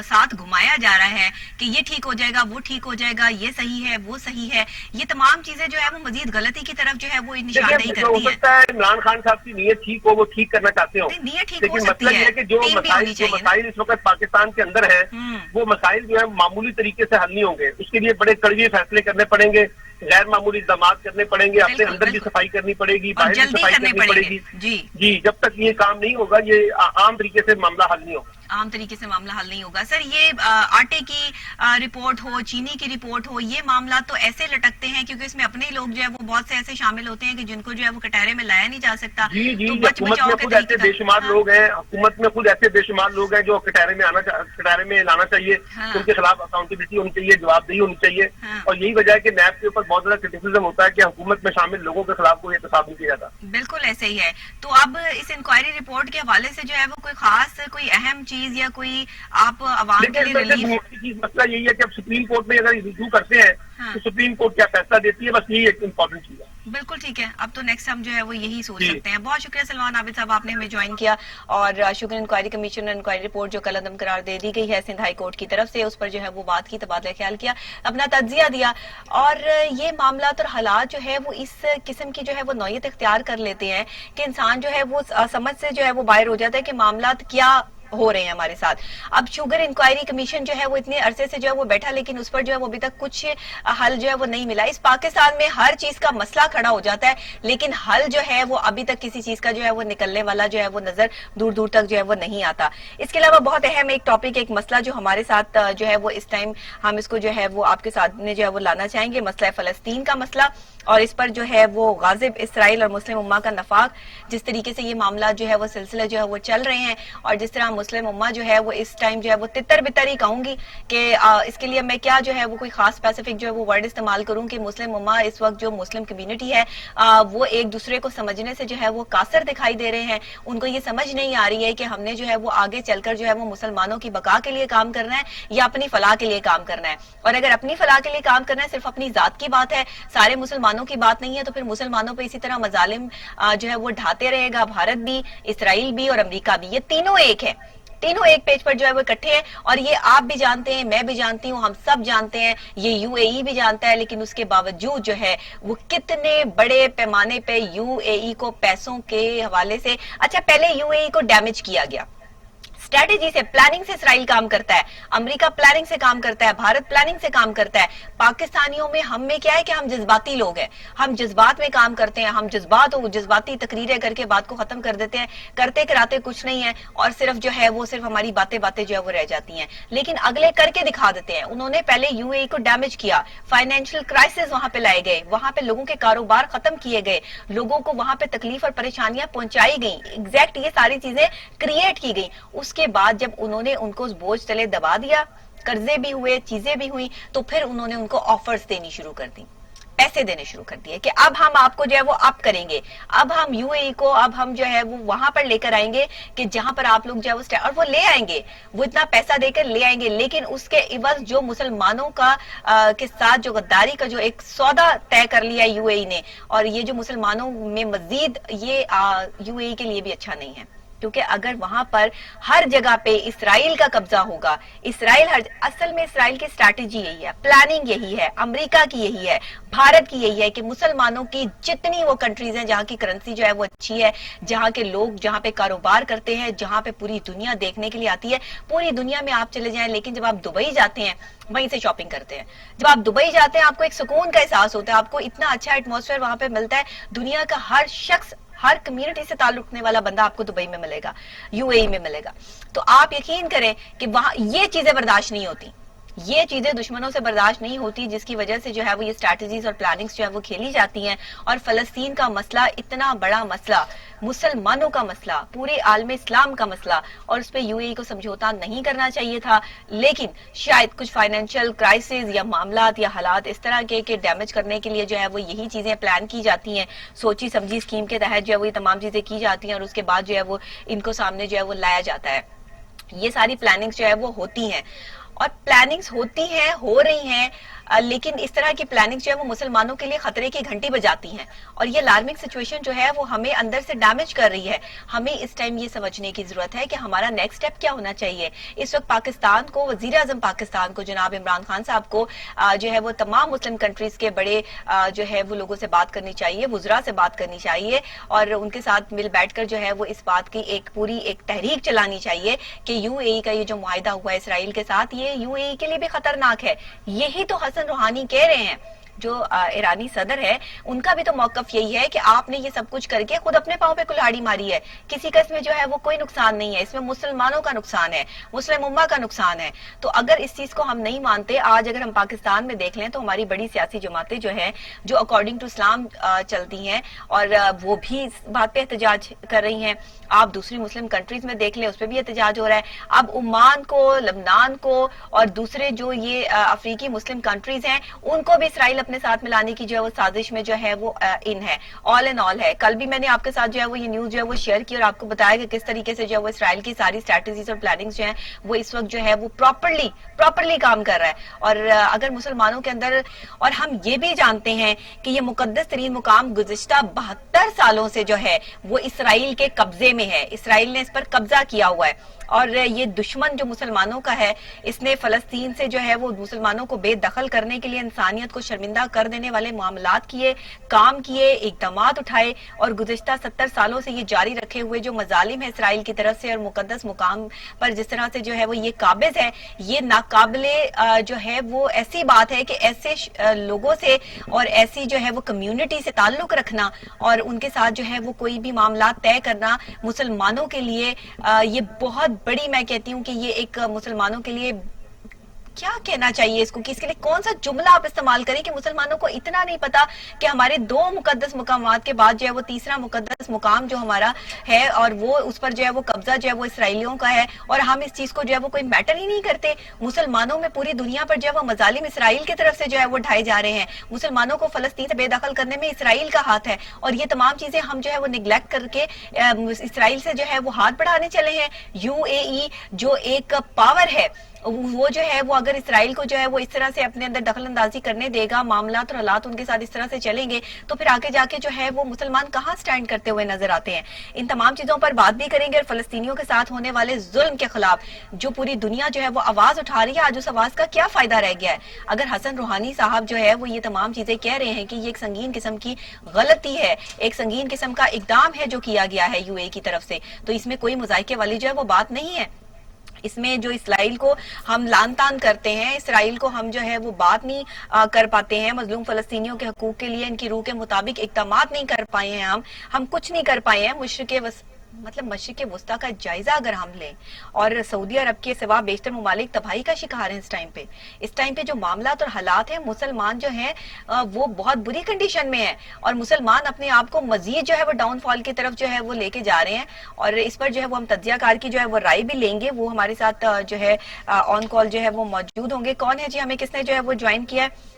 ساتھ گھمایا جا رہا ہے کہ یہ ٹھیک ہو جائے گا، وہ ٹھیک ہو جائے گا، یہ صحیح ہے، وہ صحیح ہے، یہ تمام چیزیں جو ہے وہ مزید غلطی کی طرف جو ہے وہ نشاندہی کرتی ہیں. ہو سکتا ہے عمران خان صاحب کی نیت ٹھیک ہو، وہ ٹھیک کرنا چاہتے ہوں، نیت ٹھیک ہو لیکن سکتی مطلب یہ ہے ہے کہ جو مسائل اس وقت پاکستان کے اندر ہیں وہ مسائل جو ہے معمولی طریقے سے حل نہیں ہوں گے. اس کے لیے بڑے کڑوے فیصلے کرنے پڑیں گے، غیر معمولی اقدامات کرنے پڑیں گے، اپنے اندر بھی صفائی کرنی پڑے گی، باہر بھی صفائی کرنی پڑے گی. جی جب تک یہ کام نہیں ہوگا یہ عام طریقے سے معاملہ حل نہیں ہوگا. عام طریقے سے معاملہ حل نہیں ہوگا. سر یہ آٹے کی رپورٹ ہو، چینی کی رپورٹ ہو، یہ معاملات تو ایسے لٹکتے ہیں کیونکہ اس میں اپنے لوگ جو ہے وہ بہت سے ایسے شامل ہوتے ہیں کہ جن کو جو ہے وہ کٹہرے میں لایا نہیں جا سکتا. جی حکومت میں خود ایسے بے شمار لوگ ہیں، حکومت میں خود ایسے بے شمار لوگ ہیں جو کٹہرے میں لانا چاہیے، ان کے خلاف اکاؤنٹیبلٹی ہونی چاہیے، جواب دہی ہونی چاہیے. اور یہی وجہ ہے کہ نیب کے اوپر بہت زیادہ کرٹیسزم ہوتا ہے کہ حکومت میں شامل لوگوں کے خلاف کوئی احتساب نہیں کیا جاتا. بالکل ایسے ہی ہے. تو اب اس انکوائری رپورٹ کے حوالے سے جو ہے وہ کوئی خاص کوئی اہم چیز یا کوئی آپ عوام کے لیے ریلیف؟ مسئلہ یہی ہے کہ اب سپریم کورٹ میں اگر رجوع کرتے ہیں تو سپریم کورٹ کیا فیصلہ دیتی ہے، بس یہی ایک امپورٹنٹ چیز ہے. بالکل ٹھیک ہے. اب تو نیکسٹ ہم جو ہے وہ یہی سوچ سکتے ہیں. بہت شکریہ سلمان عابد صاحب، آپ نے ہمیں جوائن کیا. اور شوگر انکوائری کمیشن نے انکوائری رپورٹ جو کل عدم قرار دے دی گئی ہے سندھ ہائی کورٹ کی طرف سے، اس پر جو ہے وہ بات کی، تبادلہ خیال کیا، اپنا تجزیہ دیا. اور یہ معاملات اور حالات جو ہے وہ اس قسم کی جو ہے وہ نوعیت اختیار کر لیتے ہیں کہ انسان جو ہے وہ سمجھ سے جو ہے وہ باہر ہو جاتا ہے کہ معاملات کیا ہو رہے ہیں ہمارے ساتھ. اب شوگر انکوائری کمیشن جو ہے وہ اتنے عرصے سے جو ہے وہ بیٹھا، لیکن اس پر جو ہے وہ ابھی تک کچھ حل جو ہے وہ نہیں ملا. اس پاکستان میں ہر چیز کا مسئلہ کھڑا ہو جاتا ہے لیکن حل جو ہے وہ ابھی تک کسی چیز کا جو ہے وہ نکلنے والا جو ہے وہ نظر دور دور تک جو ہے وہ نہیں آتا. اس کے علاوہ بہت اہم ایک ٹاپک، ایک مسئلہ جو ہمارے ساتھ جو ہے وہ اس ٹائم ہم اس کو جو ہے وہ آپ کے ساتھ جو ہے وہ لانا چاہیں گے، مسئلہ فلسطین کا مسئلہ. اور اس پر جو ہے وہ غاضب اسرائیل اور مسلم امہ کا نفاق، جس طریقے سے یہ معاملات جو ہے وہ سلسلہ جو ہے وہ چل رہے ہیں، اور جس طرح مسلم امہ جو ہے وہ اس ٹائم جو ہے وہ تتر بتر ہی کہوں گی کہ اس کے لیے میں کیا جو ہے وہ کوئی خاص اسپیسیفک جو ہے وہ ورڈ استعمال کروں کہ مسلم امہ اس وقت جو مسلم کمیونٹی ہے وہ ایک دوسرے کو سمجھنے سے جو ہے وہ قاصر دکھائی دے رہے ہیں. ان کو یہ سمجھ نہیں آ رہی ہے کہ ہم نے جو ہے وہ آگے چل کر جو ہے وہ مسلمانوں کی بقا کے لیے کام کرنا ہے یا اپنی فلاح کے لیے کام کرنا ہے. اور اگر اپنی فلاح کے لیے کام کرنا ہے، صرف اپنی ذات کی بات ہے، سارے مسلمانوں کی بات نہیں ہے، تو پھر مسلمانوں پہ اسی طرح مظالم جو ہے وہ ڈھاتے رہے گا بھارت بھی، اسرائیل بھی اور امریکہ بھی. یہ تینوں ایک ہے، تینوں ایک پیج پر جو ہے وہ اکٹھے ہیں. اور یہ آپ بھی جانتے ہیں، میں بھی جانتی ہوں، ہم سب جانتے ہیں، یہ یو اے ای بھی جانتا ہے. لیکن اس کے باوجود جو ہے وہ کتنے بڑے پیمانے پہ یو اے ای کو پیسوں کے حوالے سے، اچھا پہلے یو اے ای کو ڈیمیج کیا گیا. اسٹریٹجی سے، پلاننگ سے اسرائیل کام کرتا ہے، امریکہ پلاننگ سے کام کرتا ہے، بھارت پلاننگ سے کام کرتا ہے. پاکستانیوں میں ہم میں کیا ہے کہ ہم جذباتی لوگ ہیں، ہم جذبات میں کام کرتے ہیں، ہم جذباتی تقریریں کر کے بات کو ختم کر دیتے ہیں، کرتے کراتے کچھ نہیں ہے، اور صرف جو ہے وہ صرف ہماری باتیں جو ہے وہ رہ جاتی ہیں. لیکن اگلے کر کے دکھا دیتے ہیں. انہوں نے پہلے یو اے ای کو ڈیمیج کیا، فائنینشیل کرائسس وہاں پہ لائے گئے، وہاں پہ لوگوں کے کاروبار ختم کیے گئے، لوگوں کو وہاں پہ تکلیف اور پریشانیاں پہنچائی گئیں، ایگزیکٹ یہ ساری چیزیں کریٹ کی گئیں. اس کے بعد جب انہوں نے ان کو اس بوجھ تلے دبا دیا، قرضے بھی ہوئے، چیزیں بھی ہوئی، تو پھر انہوں نے ان کو آفرز دینی شروع کر دی، پیسے دینے شروع کر دیے کہ اب ہم آپ کو جو ہے وہ اپ کریں گے، اب ہم یو اے ای کو اب ہم جو ہے وہ وہاں پر لے کر آئیں گے کہ جہاں پر آپ لوگ جو ہے وہ اور وہ لے آئیں گے، وہ اتنا پیسہ دے کر لے آئیں گے. لیکن اس کے عوض جو مسلمانوں کا کے ساتھ جو غداری کا جو ایک سودا طے کر لیا یو اے ای نے، اور یہ جو مسلمانوں میں مزید یہ یو اے ای کے لیے بھی اچھا نہیں ہے. کیونکہ اگر وہاں پر ہر جگہ پہ اسرائیل کا قبضہ ہوگا، اصل میں اسرائیل کی اسٹریٹجی یہی ہے، پلاننگ یہی ہے، امریکہ کی یہی ہے، بھارت کی یہی ہے کہ مسلمانوں کی جتنی وہ کنٹریز ہیں جہاں کی کرنسی جو ہے وہ اچھی ہے، جہاں کے لوگ جہاں پہ کاروبار کرتے ہیں، جہاں پہ پوری دنیا دیکھنے کے لیے آتی ہے، پوری دنیا میں آپ چلے جائیں، لیکن جب آپ دبئی جاتے ہیں وہیں سے شاپنگ کرتے ہیں. جب آپ دبئی جاتے ہیں آپ کو ایک سکون کا احساس ہوتا ہے، آپ کو اتنا اچھا ایٹماسفیئر وہاں پہ ملتا ہے، دنیا کا ہر شخص، ہر کمیونٹی سے تعلق رکھنے والا بندہ آپ کو دبئی میں ملے گا، یو اے ای میں ملے گا. تو آپ یقین کریں کہ وہاں یہ چیزیں برداشت نہیں ہوتی، یہ چیزیں دشمنوں سے برداشت نہیں ہوتی، جس کی وجہ سے جو ہے وہ یہ اسٹریٹجیز اور پلاننگز جو ہے وہ کھیلی جاتی ہیں. اور فلسطین کا مسئلہ اتنا بڑا مسئلہ، مسلمانوں کا مسئلہ، پورے عالم اسلام کا مسئلہ، اور اس پہ یو اے ای کو سمجھوتا نہیں کرنا چاہیے تھا. لیکن شاید کچھ فائنینشیل کرائسس یا معاملات یا حالات اس طرح کے ڈیمیج کرنے کے لیے جو ہے وہ یہی چیزیں پلان کی جاتی ہیں، سوچی سمجھی اسکیم کے تحت جو ہے وہ یہ تمام چیزیں کی جاتی ہیں، اور اس کے بعد جو ہے وہ ان کو سامنے جو ہے وہ لایا جاتا ہے. یہ ساری پلاننگز جو ہے وہ ہوتی ہیں، اور پلاننگز ہوتی ہیں، ہو رہی ہیں، لیکن اس طرح کی پلاننگ جو ہے وہ مسلمانوں کے لیے خطرے کی گھنٹی بجاتی ہیں، اور یہ الارمنگ سچویشن جو ہے وہ ہمیں اندر سے ڈیمیج کر رہی ہے. ہمیں اس ٹائم یہ سمجھنے کی ضرورت ہے کہ ہمارا نیکسٹ سٹیپ کیا ہونا چاہیے. اس وقت پاکستان کو، وزیر اعظم پاکستان کو جناب عمران خان صاحب کو جو ہے وہ تمام مسلم کنٹریز کے بڑے جو ہے وہ لوگوں سے بات کرنی چاہیے، وزراء سے بات کرنی چاہیے، اور ان کے ساتھ مل بیٹھ کر جو ہے وہ اس بات کی ایک پوری ایک تحریک چلانی چاہیے کہ یو اے ای کا یہ جو معاہدہ ہوا ہے اسرائیل کے ساتھ، یہ یو اے ای کے لیے بھی خطرناک ہے. یہی تو حسن روحانی کہہ رہے ہیں، جو ایرانی صدر ہے، ان کا بھی تو موقف یہی ہے کہ آپ نے یہ سب کچھ کر کے خود اپنے پاؤں پہ کلہاڑی ماری ہے. کسی کا اس میں جو ہے وہ کوئی نقصان نہیں ہے، اس میں مسلمانوں کا نقصان ہے، مسلم امہ کا نقصان ہے. تو اگر اس چیز کو ہم نہیں مانتے، آج اگر ہم پاکستان میں دیکھ لیں تو ہماری بڑی سیاسی جماعتیں جو ہیں، جو اکارڈنگ ٹو اسلام چلتی ہیں، اور وہ بھی اس بات پہ احتجاج کر رہی ہیں. آپ دوسری مسلم کنٹریز میں دیکھ لیں، اس پہ بھی احتجاج ہو رہا ہے. اب عمان کو، لبنان کو اور دوسرے جو یہ افریقی مسلم کنٹریز ہیں، ان کو بھی اسرائیل اپنے ساتھ ملانے کی جو ہے وہ سازش میں جو ہے وہ ان ہے، آل ان آل ہے. کل بھی میں نے آپ کے ساتھ جو ہے وہ یہ نیوز جو ہے وہ شیئر کی اور آپ کو بتایا کہ کس طریقے سے جو ہے وہ اسرائیل کی ساری اسٹریٹجیز اور پلاننگز جو ہیں وہ اس وقت جو ہے وہ پراپرلی کام کر رہا ہے. اور اگر مسلمانوں کے اندر، اور ہم یہ بھی جانتے ہیں کہ یہ مقدس ترین مقام گزشتہ 72 سالوں سے جو ہے وہ اسرائیل کے قبضے میں ہے، اسرائیل نے اس پر قبضہ کیا ہوا ہے، اور یہ دشمن جو مسلمانوں کا ہے، اس نے فلسطین سے جو ہے وہ مسلمانوں کو بے دخل کرنے کے لیے انسانیت کو شرمندہ کر دینے والے معاملات کیے، کام کیے، اقدامات اٹھائے، اور گزشتہ 70 سالوں سے یہ جاری رکھے ہوئے جو مظالم ہے اسرائیل کی طرف سے، اور مقدس مقام پر جس طرح سے جو ہے وہ یہ قابض ہے، یہ ناقابل جو ہے وہ ایسی بات ہے کہ ایسے لوگوں سے اور ایسی جو ہے وہ کمیونٹی سے تعلق رکھنا اور ان کے ساتھ جو ہے وہ کوئی بھی معاملات طے کرنا مسلمانوں کے لیے یہ بہت بڑی، میں کہتی ہوں کہ یہ ایک مسلمانوں کے لیے کیا کہنا چاہیے اس کو، کہ اس کے لیے کون سا جملہ آپ استعمال کریں کہ مسلمانوں کو اتنا نہیں پتا کہ ہمارے 2 مقدس مقامات کے بعد جو ہے وہ تیسرا مقدس مقام جو ہمارا ہے، اور وہ اس پر جو ہے وہ قبضہ جو ہے وہ اسرائیلیوں کا ہے، اور ہم اس چیز کو جو ہے وہ کوئی میٹر ہی نہیں کرتے. مسلمانوں میں پوری دنیا پر جو ہے وہ مظالم اسرائیل کی طرف سے جو ہے وہ ڈھائے جا رہے ہیں. مسلمانوں کو فلسطین سے بے دخل کرنے میں اسرائیل کا ہاتھ ہے، اور یہ تمام چیزیں ہم جو ہے وہ نیگلیکٹ کر کے اسرائیل سے جو ہے وہ ہاتھ بڑھانے چلے ہیں. یو اے ای جو ایک پاور ہے، وہ جو ہے وہ اگر اسرائیل کو جو ہے وہ اس طرح سے اپنے اندر دخل اندازی کرنے دے گا، معاملات اور حالات ان کے ساتھ اس طرح سے چلیں گے، تو پھر آگے جا کے جو ہے وہ مسلمان کہاں سٹینڈ کرتے ہوئے نظر آتے ہیں. ان تمام چیزوں پر بات بھی کریں گے، اور فلسطینیوں کے ساتھ ہونے والے ظلم کے خلاف جو پوری دنیا جو ہے وہ آواز اٹھا رہی ہے، آج اس آواز کا کیا فائدہ رہ گیا ہے. اگر حسن روحانی صاحب جو ہے وہ یہ تمام چیزیں کہہ رہے ہیں کہ یہ ایک سنگین قسم کی غلطی ہے، ایک سنگین قسم کا اقدام ہے جو کیا گیا ہے یو اے کی طرف سے، تو اس میں کوئی مذائقے والی جو ہے وہ بات نہیں ہے. اس میں جو اسرائیل کو ہم لان تان کرتے ہیں، اسرائیل کو ہم جو ہے وہ بات نہیں کر پاتے ہیں، مظلوم فلسطینیوں کے حقوق کے لیے ان کی روح کے مطابق اقدامات نہیں کر پائے ہیں، ہم کچھ نہیں کر پائے ہیں. مشرق وسطیٰ کا جائزہ اگر ہم لیں، اور سعودی عرب کے سوا بیشتر ممالک تباہی کا شکار ہیں اس ٹائم پہ جو معاملات اور حالات ہیں، مسلمان جو ہیں وہ بہت بری کنڈیشن میں ہیں، اور مسلمان اپنے آپ کو مزید جو ہے وہ ڈاؤن فال کی طرف جو ہے وہ لے کے جا رہے ہیں. اور اس پر جو ہے وہ ہم تجزیہ کار کی جو ہے وہ رائے بھی لیں گے. وہ ہمارے ساتھ جو ہے آن کال جو ہے وہ موجود ہوں گے. کون ہے جی؟ ہمیں کس نے جو ہے وہ جوائن کیا ہے؟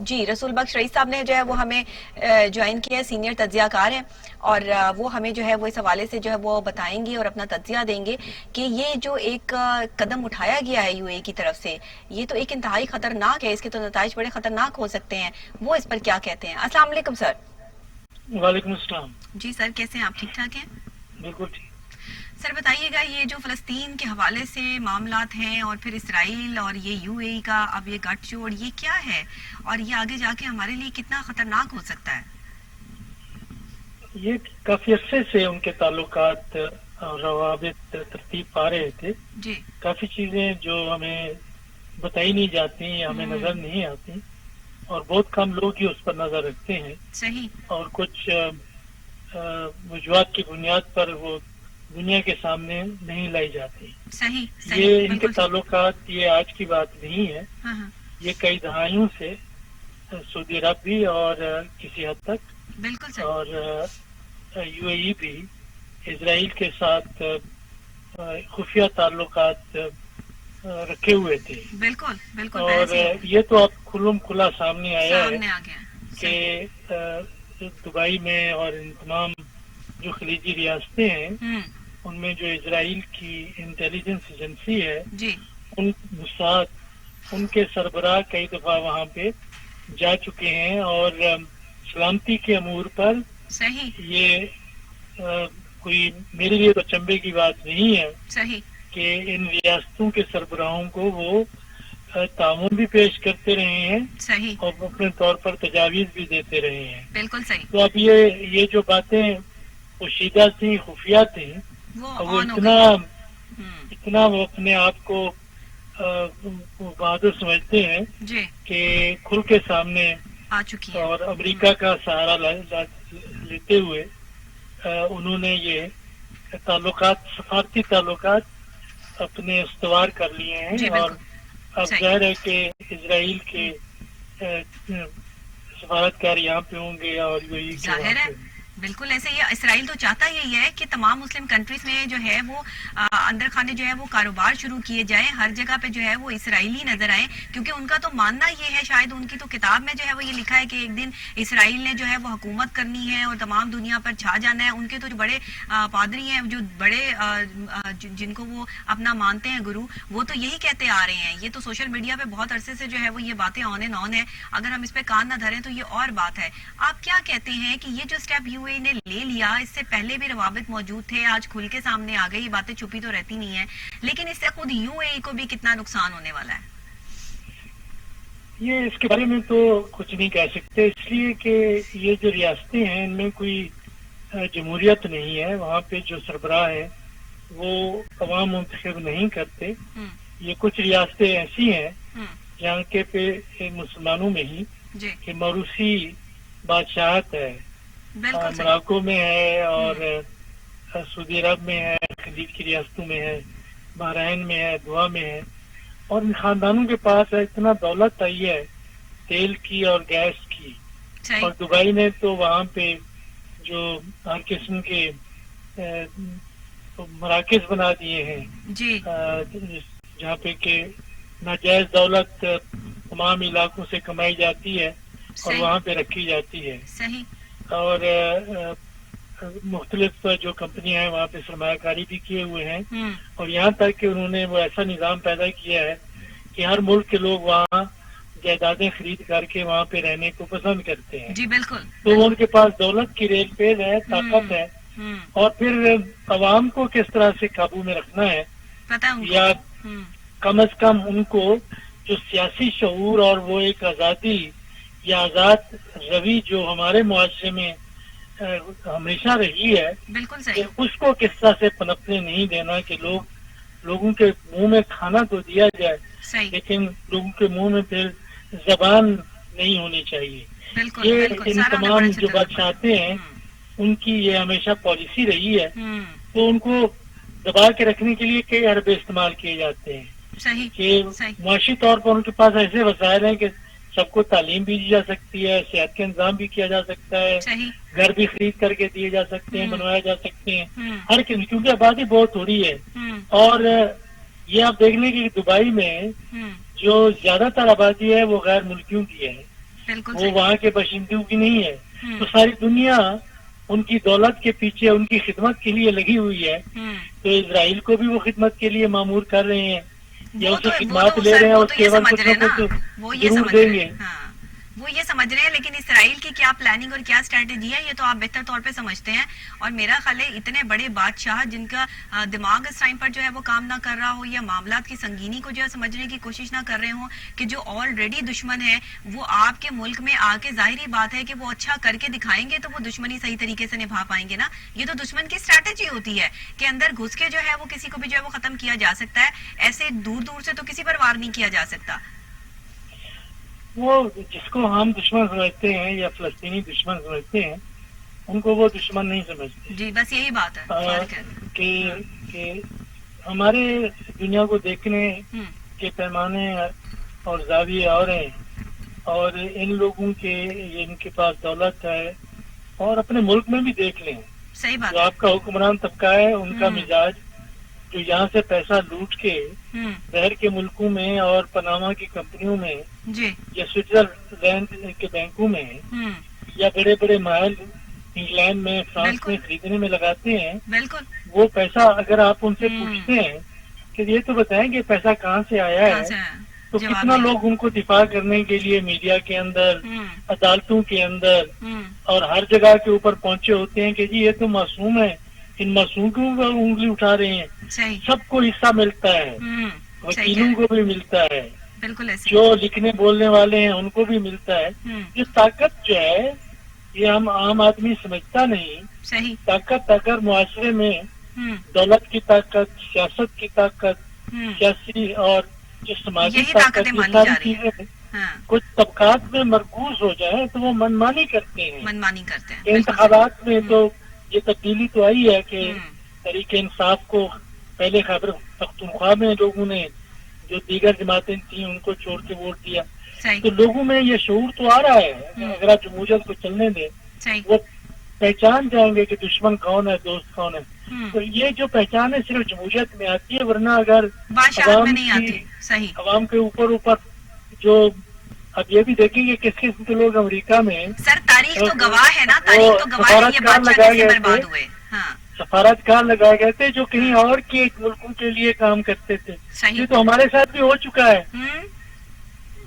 جی رسول بخش رئیس صاحب نے جو ہے وہ ہمیں جوائن کیا ہے، سینئر تجزیہ کار ہیں، اور وہ ہمیں جو ہے وہ اس حوالے سے جو ہے وہ بتائیں گے اور اپنا تجزیہ دیں گے کہ یہ جو ایک قدم اٹھایا گیا ہے یو اے کی طرف سے، یہ تو ایک انتہائی خطرناک ہے، اس کے تو نتائج بڑے خطرناک ہو سکتے ہیں. وہ اس پر کیا کہتے ہیں؟ السلام علیکم سر. وعلیکم السلام. جی سر، کیسے ہیں آپ؟ ٹھیک ٹھاک ہیں؟ بالکل ٹھیک. سر بتائیے گا، یہ جو فلسطین کے حوالے سے معاملات ہیں اور پھر اسرائیل اور یہ یو اے ای کا اب یہ گٹھ جوڑ، یہ کیا ہے اور یہ آگے جا کے ہمارے لیے کتنا خطرناک ہو سکتا ہے؟ یہ کافی عرصے سے ان کے تعلقات اور روابط ترتیب پا رہے تھے. جی. کافی چیزیں جو ہمیں بتائی نہیں جاتی، ہمیں نظر نہیں آتی، اور بہت کم لوگ ہی اس پر نظر رکھتے ہیں. صحیح. اور کچھ وجوہات کی بنیاد پر وہ دنیا کے سامنے نہیں لائی جاتی. صحیح. یہ ان کے تعلقات یہ آج کی بات نہیں ہے. یہ کئی دہائیوں سے سعودی عرب بھی اور کسی حد تک بالکل اور یو اے ای بھی اسرائیل کے ساتھ خفیہ تعلقات رکھے ہوئے تھے. بالکل بالکل. اور یہ تو اب کھلم کھلا سامنے آیا ہے کہ دبئی میں اور ان تمام جو خلیجی ریاستیں ہیں ان میں جو اسرائیل کی انٹیلیجنس ایجنسی ہے جی ان موساد ان کے سربراہ کئی دفعہ وہاں پہ جا چکے ہیں اور سلامتی کے امور پر صحیح یہ کوئی میرے لیے تو چمبے کی بات نہیں ہے صحیح کہ ان ریاستوں کے سربراہوں کو وہ تعاون بھی پیش کرتے رہے ہیں صحیح اور اپنے طور پر تجاویز بھی دیتے رہے ہیں. بالکل صحیح. تو اب یہ جو باتیں پوشیدہ تھیں خفیہ تھیں وہ آن ہو گئی. اتنا وہ اپنے آپ کو بہادر سمجھتے ہیں جی کہ کھل کے سامنے آ چکی ہے اور امریکہ کا سہارا لیتے ہوئے انہوں نے یہ تعلقات سفارتی تعلقات اپنے استوار کر لیے ہیں. جی اور اب ظاہر ہے کہ اسرائیل کے سفارتکار یہاں پہ ہوں گے اور یہی ظاہر ہے بالکل ایسے ہی. اسرائیل تو چاہتا یہی ہے کہ تمام مسلم کنٹریز میں جو ہے وہ اندر خانے جو ہے وہ کاروبار شروع کیے جائیں, ہر جگہ پہ جو ہے وہ اسرائیلی نظر آئیں, کیونکہ ان کا تو ماننا یہ ہے, شاید ان کی تو کتاب میں جو ہے وہ یہ لکھا ہے کہ ایک دن اسرائیل نے جو ہے وہ حکومت کرنی ہے اور تمام دنیا پر چھا جانا ہے. ان کے تو جو بڑے پادری ہیں, جو بڑے جن کو وہ اپنا مانتے ہیں گرو, وہ تو یہی کہتے آ رہے ہیں. یہ تو سوشل میڈیا پہ بہت عرصے سے جو ہے وہ یہ باتیں آن اینڈ آن ہے. اگر ہم اس پہ کان نہ دھریں تو یہ اور بات ہے. آپ کیا کہتے ہیں کہ یہ جو اسٹیپ یو اے نے لے لیا, اس سے پہلے بھی روابط موجود تھے, آج کھل کے سامنے آ گئے, یہ باتیں چھپی تو رہتی نہیں ہیں, لیکن اس سے خود یو اے کو بھی کتنا نقصان ہونے والا ہے؟ یہ اس کے بارے میں تو کچھ نہیں کہہ سکتے, اس لیے کہ یہ جو ریاستیں ہیں ان میں کوئی جمہوریت نہیں ہے. وہاں پہ جو سربراہ ہے وہ عوام منتخب نہیں کرتے. یہ کچھ ریاستیں ایسی ہیں جہاں کے پہ مسلمانوں میں ہی کہ موروثی بادشاہت ہے, مراکو میں ہے اور سعودی عرب میں ہے, خلیج کی ریاستوں میں ہے, بحرین میں ہے, دعا میں ہے, اور ان خاندانوں کے پاس اتنا دولت آئی ہے تیل کی اور گیس کی. اور دبئی نے تو وہاں پہ جو ہر قسم کے مراکز بنا دیے ہیں جہاں پہ کہ ناجائز دولت تمام علاقوں سے کمائی جاتی ہے اور وہاں پہ رکھی جاتی ہے. اور مختلف جو کمپنیاں ہیں وہاں پہ سرمایہ کاری بھی کیے ہوئے ہیں, اور یہاں تک کہ انہوں نے وہ ایسا نظام پیدا کیا ہے کہ ہر ملک کے لوگ وہاں جائیدادیں خرید کر کے وہاں پہ رہنے کو پسند کرتے ہیں. جی بالکل. تو ان کے پاس دولت کی ریل پیل ہے, طاقت ہے, اور پھر عوام کو کس طرح سے قابو میں رکھنا ہے, یا کم از کم ان کو جو سیاسی شعور اور وہ ایک آزادی یا آزاد روی جو ہمارے معاشرے میں ہمیشہ رہی ہے, کہ اس کو کس طرح سے پنپنے نہیں دینا کہ لوگوں کے منہ میں کھانا تو دیا جائے, لیکن لوگوں کے منہ میں پھر زبان نہیں ہونی چاہیے. یہ ان تمام جو بادشاہتے ہیں ان کی یہ ہمیشہ پالیسی رہی ہے. تو ان کو دبا کے رکھنے کے لیے کئی حربے استعمال کیے جاتے ہیں کہ معاشی طور پر ان کے پاس ایسے وسائل ہیں کہ سب کو تعلیم بھی دی جا سکتی ہے, صحت کے انتظام بھی کیا جا سکتا ہے, گھر بھی خرید کر کے دیے جا سکتے ہیں, بنوائے جا سکتے ہیں, ہر کیونکہ آبادی بہت ہو رہی ہے. اور یہ آپ دیکھ لیں کہ دبئی میں جو زیادہ تر آبادی ہے وہ غیر ملکیوں کی ہے, وہ وہاں کے باشندوں کی نہیں ہے. تو ساری دنیا ان کی دولت کے پیچھے ان کی خدمت کے لیے لگی ہوئی ہے. تو اسرائیل کو بھی وہ خدمت کے لیے مامور کر رہے ہیں یا اسے خدمات لے رہے ہیں, اور اس کے بعد کچھ نہ کچھ ضرور دیں گے. وہ یہ سمجھ رہے ہیں, لیکن اسرائیل کی کیا پلاننگ اور کیا اسٹریٹجی ہے یہ تو آپ بہتر طور پہ سمجھتے ہیں. اور میرا خیال ہے اتنے بڑے بادشاہ جن کا دماغ اس ٹائم پر جو ہے وہ کام نہ کر رہا ہو, یا معاملات کی سنگینی کو جو ہے سمجھنے کی کوشش نہ کر رہے ہوں, کہ جو آلریڈی دشمن ہے وہ آپ کے ملک میں آ کے ظاہری بات ہے کہ وہ اچھا کر کے دکھائیں گے تو وہ دشمنی صحیح طریقے سے نبھا پائیں گے نا. یہ تو دشمن کی اسٹریٹجی ہوتی ہے کہ اندر گھس کے جو ہے وہ کسی کو بھی جو ہے وہ ختم کیا جا سکتا ہے, ایسے دور دور سے تو کسی پر وار نہیں کیا جا سکتا. وہ جس کو ہم دشمن سمجھتے ہیں یا فلسطینی دشمن سمجھتے ہیں ان کو وہ دشمن نہیں سمجھتے. جی بس یہی بات ہے کہ ہمارے دنیا کو دیکھنے کے پیمانے اور زاویے اور ہیں, اور ان لوگوں کے ان کے پاس دولت ہے. اور اپنے ملک میں بھی دیکھ لیں, صحیح بات, جو آپ کا حکمران طبقہ ہے ان کا مزاج جو یہاں سے پیسہ لوٹ کے باہر کے ملکوں میں اور پاناما کی کمپنیوں میں یا سوئٹزرلینڈ کے بینکوں میں یا بڑے بڑے محل انگلینڈ میں فرانس میں خریدنے میں لگاتے ہیں, وہ پیسہ اگر آپ ان سے پوچھتے ہیں کہ یہ تو بتائیں کہ پیسہ کہاں سے آیا ہے، تو کتنا لوگ ان کو دفاع کرنے کے لیے میڈیا کے اندر، عدالتوں کے اندر اور ہر جگہ کے اوپر پہنچے ہوتے ہیں کہ جی یہ تو معصوم ہے، ان معصوم کو انگلی اٹھا رہے ہیں. سب کو حصہ ملتا ہے، وکیلوں کو بھی ملتا ہے، بالکل جو لکھنے بولنے والے ہیں ان کو بھی ملتا ہے. یہ طاقت جو ہے یہ ہم عام آدمی سمجھتا نہیں. طاقت اگر معاشرے میں دولت کی طاقت، سیاست کی طاقت، سیاسی اور جو سماجی طاقت، یہ ساری چیزیں کچھ طبقات میں مرکوز ہو جائیں تو وہ منمانی کرتے ہیں. انتخابات میں تو یہ تبدیلی تو آئی ہے کہ تحریک انصاف کو پہلے خیبر پختونخوا میں لوگوں نے جو دیگر جماعتیں تھیں ان کو چھوڑ کے ووٹ دیا. تو لوگوں میں یہ شعور تو آ رہا ہے. اگر آپ جمہوریت کو چلنے دیں وہ پہچان جائیں گے کہ دشمن کون ہے، دوست کون ہے. تو یہ جو پہچان ہے صرف جمہوریت میں آتی ہے، ورنہ اگر عوام کے اوپر جو اب یہ بھی دیکھیں گے کس قسم کے لوگ امریکہ میں تاریخ تو گواہ ہے نا، تاریخ تو گواہ ہے، یہ بادشاہ کیسے برباد ہوئے. سفارتکار لگائے گئے تھے جو کہیں اور کے ملکوں کے لیے کام کرتے تھے. یہ تو ہمارے ساتھ بھی ہو چکا ہے.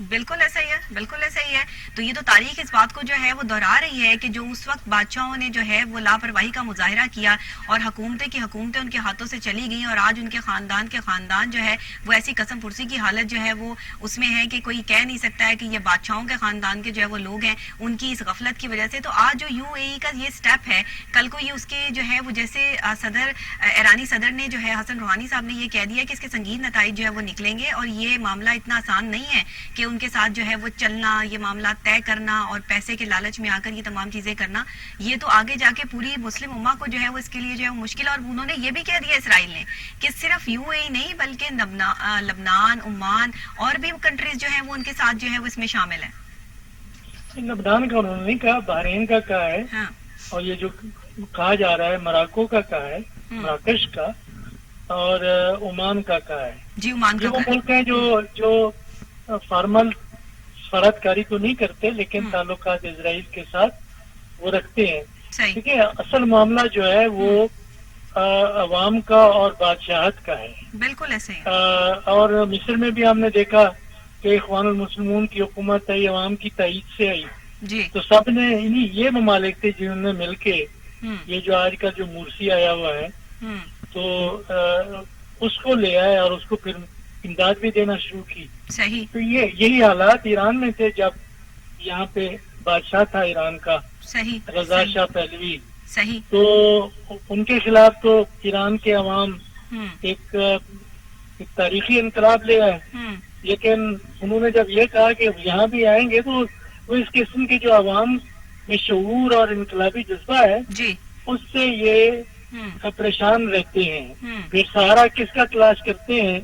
بالکل ایسا ہی ہے، بالکل ایسا ہی ہے. تو یہ تو تاریخ اس بات کو جو ہے وہ دہرا رہی ہے کہ جو اس وقت بادشاہوں نے جو ہے وہ لاپرواہی کا مظاہرہ کیا اور حکومتیں ان کے ہاتھوں سے چلی گئیں، اور آج ان کے خاندان جو ہے وہ ایسی قسم پرسی کی حالت جو ہے وہ اس میں ہے کہ کوئی کہہ نہیں سکتا ہے کہ یہ بادشاہوں کے خاندان کے جو ہے وہ لوگ ہیں ان کی اس غفلت کی وجہ سے. تو آج جو یو اے ای کا یہ سٹیپ ہے، کل کو یہ اس کے جو ہے وہ جیسے ایرانی صدر نے جو ہے حسن روحانی صاحب نے یہ کہہ دیا کہ اس کے سنگین نتائج جو ہے وہ نکلیں گے، اور یہ معاملہ اتنا آسان نہیں ہے کہ ان کے ساتھ جو ہے وہ چلنا، یہ معاملات طے کرنا اور پیسے کے لالچ میں آ کر یہ تمام چیزیں کرنا. یہ تو آگے جا کے پوری مسلم امہ کو جو ہے وہ اس کے لیے جو ہے وہ مشکل. اور انہوں نے یہ بھی کہہ دیا اسرائیل نے کہ صرف یو اے نہیں بلکہ لبنان، عمان اور بھی کنٹریز جو ہیں وہ ان کے ساتھ جو ہے وہ اس میں شامل ہیں. لبنان کا انہوں نے کہا، بحرین کا کہا ہے، اور یہ جو کہا جا رہا ہے مراکو کا کہا ہے، مراکش کا، اور عمان کا کہا ہے. جی عمان کا وہ ملک ہیں جو فارمل سفارت کاری تو نہیں کرتے لیکن تعلقات اسرائیل کے ساتھ وہ رکھتے ہیں. کیونکہ اصل معاملہ جو ہے وہ عوام کا اور بادشاہت کا ہے. بالکل ایسے ہی. اور مصر میں بھی ہم نے دیکھا کہ اخوان المسلمون کی حکومت ہے، عوام کی تائید سے آئی. تو سب نے یہ ممالک تھے جنہوں نے مل کے یہ جو آج کا جو مورسی آیا ہوا ہے تو اس کو لے آئے اور اس کو پھر امداد بھی دینا شروع کی. تو یہی حالات ایران میں تھے جب یہاں پہ بادشاہ تھا ایران کا، رضا شاہ پہلوی. تو ان کے خلاف تو ایران کے عوام ایک تاریخی انقلاب لے آئے. لیکن انہوں نے جب یہ کہا کہ یہاں بھی آئیں گے تو وہ اس قسم کے جو عوام میں شعور اور انقلابی جذبہ ہے اس سے یہ پریشان رہتے ہیں. پھر سہارا کس کا تلاش کرتے ہیں،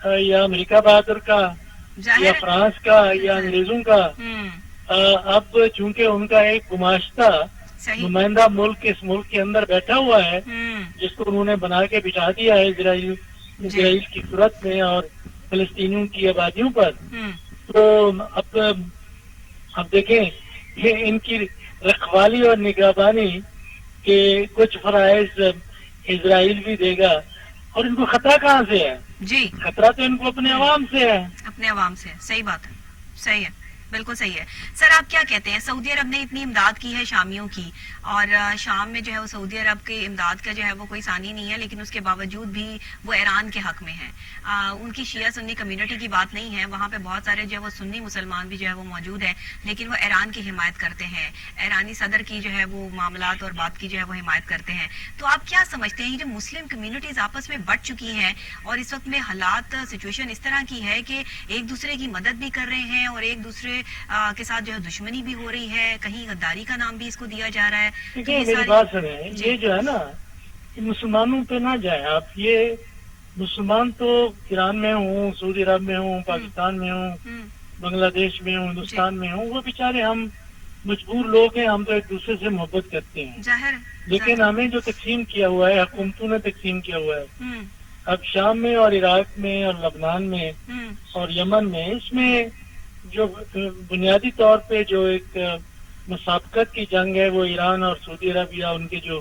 یا امریکہ بہادر کا، یا فرانس کا، یا انگریزوں کا. اب چونکہ ان کا ایک گماشتہ نمائندہ ملک اس ملک کے اندر بیٹھا ہوا ہے جس کو انہوں نے بنا کے بچھا دیا ہے اسرائیل کی صورت میں اور فلسطینیوں کی آبادیوں پر. تو اب دیکھیں یہ ان کی رکھوالی اور نگہبانی کے کچھ فرائض اسرائیل بھی دے گا. اور ان کو خطرہ کہاں سے ہے؟ خطرہ تو ان کو اپنے عوام سے ہے. اپنے عوام سے. صحیح بات ہے، صحیح ہے، بالکل صحیح ہے. سر آپ کیا کہتے ہیں، سعودی عرب نے اتنی امداد کی ہے شامیوں کی، اور شام میں جو ہے وہ سعودی عرب کے امداد کا جو ہے وہ کوئی ثانی نہیں ہے، لیکن اس کے باوجود بھی وہ ایران کے حق میں ہے. ان کی شیعہ سنی کمیونٹی کی بات نہیں ہے، وہاں پہ بہت سارے جو ہے وہ سنی مسلمان بھی جو ہے وہ موجود ہیں، لیکن وہ ایران کی حمایت کرتے ہیں، ایرانی صدر کی جو ہے وہ معاملات اور بات کی جو ہے وہ حمایت کرتے ہیں. تو آپ کیا سمجھتے ہیں یہ جو مسلم کمیونٹیز آپس میں بٹ چکی ہیں اور اس وقت میں حالات سچویشن اس طرح کی ہے کہ ایک دوسرے کی مدد بھی کر رہے ہیں اور ایک دوسرے کے ساتھ جو ہے دشمنی بھی ہو رہی ہے، کہیں غداری کا نام بھی اس کو دیا جا رہا ہے. میری بات سنیں، یہ جو ہے نا مسلمانوں پہ نہ جائیں آپ. یہ مسلمان تو ایران میں ہوں، سعودی عرب میں ہوں، پاکستان میں ہوں، بنگلہ دیش میں ہوں، ہندوستان میں ہوں، وہ بیچارے ہم مجبور لوگ ہیں، ہم تو ایک دوسرے سے محبت کرتے ہیں. لیکن ہمیں جو تقسیم کیا ہوا ہے، حکومتوں نے تقسیم کیا ہوا ہے، اب شام میں اور عراق میں اور لبنان میں اور یمن میں، اس میں جو بنیادی طور پہ جو ایک مسابقت کی جنگ ہے وہ ایران اور سعودی عرب یا ان کے جو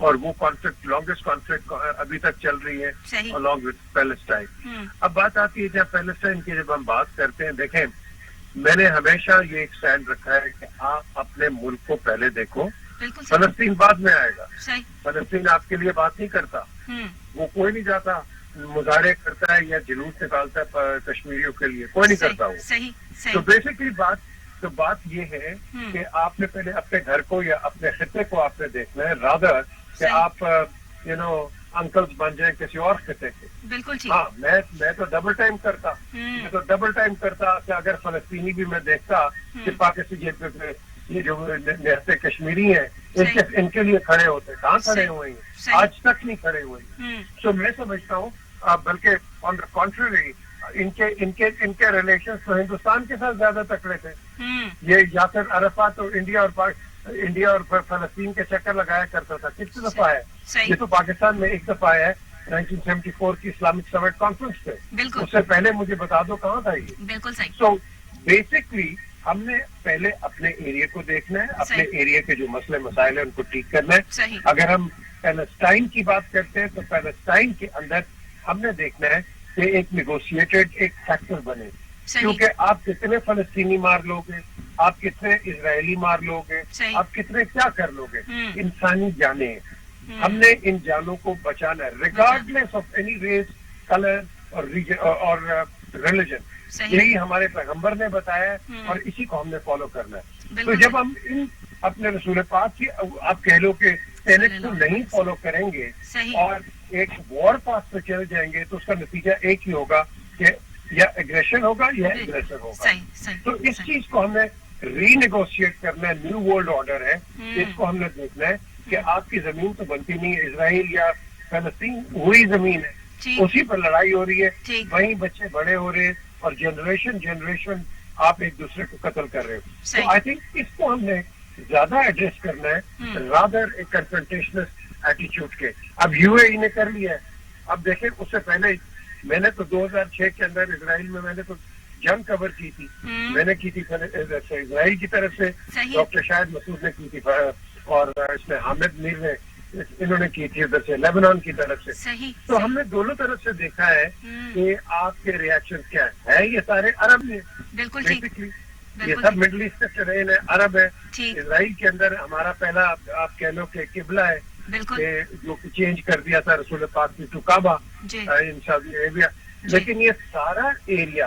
اور وہ کانفلکٹ لانگسٹ کانفلکٹ ابھی تک چل رہی ہے along with پیلسٹائن. اب بات آتی ہے جب پیلسٹائن کی جب ہم بات کرتے ہیں, دیکھیں میں نے ہمیشہ یہ ایک اسٹینڈ رکھا ہے کہ آپ اپنے ملک کو پہلے دیکھو, فلسطین بعد میں آئے گا. فلسطین آپ کے لیے بات نہیں کرتا, وہ کوئی نہیں جاتا مظاہرے کرتا ہے یا جلوس نکالتا ہے کشمیریوں کے لیے, کوئی نہیں کرتا وہ. تو بیسکلی بات یہ ہے کہ آپ نے پہلے اپنے گھر کو یا اپنے خطے کو آپ نے دیکھنا ہے, رادر کہ آپ انکلز بن جائیں کسی اور خطے کے. بالکل. ہاں میں تو ڈبل ٹائم کرتا کہ اگر فلسطینی بھی میں دیکھتا کہ پاکستان یہ جو نہتے کشمیری ہیں ان کے لیے کھڑے ہوتے, کہاں کھڑے ہوئے ہیں, آج تک نہیں کھڑے ہوئے ہیں. سو میں سمجھتا ہوں بلکہ آن دا کانٹریری ان کے ریلیشنز تو ہندوستان کے ساتھ زیادہ تکڑے تھے. یہ یاسر عرفات تو انڈیا اور فلسطین کے چکر لگایا کرتا تھا. کتنی دفعہ ہے یہ تو پاکستان میں ایک دفعہ ہے 1974 کی اسلامک سمٹ کانفرنس پہ. اس سے پہلے مجھے بتا دو کہاں تھا یہ. بالکل صحیح. سو بیسکلی ہم نے پہلے اپنے ایریا کو دیکھنا ہے, اپنے ایریا کے جو مسئلے مسائل ہیں ان کو ٹھیک کرنا ہے. اگر ہم پیلسٹائن کی بات کرتے ہیں تو پیلسٹائن کے اندر ہم نے دیکھنا ہے کہ ایک نیگوشیٹڈ ایک فیکٹر بنے, کیونکہ آپ کتنے فلسطینی مار لوگے, آپ کتنے اسرائیلی مار لوگے, آپ کتنے کیا کر لوگے, انسانی جانیں ہیں. ہم نے ان جانوں کو بچانا ہے regardless of any race, colour اور ریلیجن. یہی ہمارے پیغمبر نے بتایا ہے اور اسی کو ہم نے فالو کرنا ہے. تو جب ہم ان اپنے رسول پاک کی آپ کہہ لو کہ ٹینٹ کو نہیں فالو کریں گے اور ایک وار پاس پہ چلے جائیں گے تو اس کا نتیجہ ایک ہی ہوگا کہ یا ایگریشن ہوگا یا ایگریسر ہوگا. تو اس چیز کو ہم نے ری نیگوشیٹ کرنا ہے, نیو ورلڈ آرڈر ہے, اس کو ہم نے دیکھنا ہے کہ آپ کی زمین تو بنتی نہیں ہے, اسرائیل یا فلسطین وہی زمین ہے, اسی پر لڑائی ہو رہی ہے, وہیں بچے بڑے ہو رہے ہیں اور جنریشن آپ ایک دوسرے کو قتل کر رہے ہو. تو آئی تھنک اس کو ہم نے زیادہ ایڈریس کرنا ہے رادر ایک کنفرنٹیشنسٹ ایٹیچیوڈ کے. اب یو اے ای نے کر لیا ہے. اب دیکھیں اس سے پہلے میں نے تو 2006 کے اندر اسرائیل میں نے تو جنگ کور کی تھی, میں نے کی تھی اسرائیل کی طرف سے, ڈاکٹر شاہد مسعود نے کی تھی اور اس میں حامد میر نے انہوں نے کی تھی ادھر سے لیبنان کی طرف سے. تو ہم نے دونوں طرف سے دیکھا ہے کہ آپ کے ریئیکشن کیا ہے. یہ سارے عرب نے بیسکلی, یہ سب مڈل ایسٹ سے رہے ہیں, عرب ہے. اسرائیل کے اندر ہمارا پہلا آپ کہہ لو کہ قبلہ ہے جو چینج کر دیا تھا رسول پاک کی ٹو کعبہ ان سعودی عربیہ. لیکن یہ سارا ایریا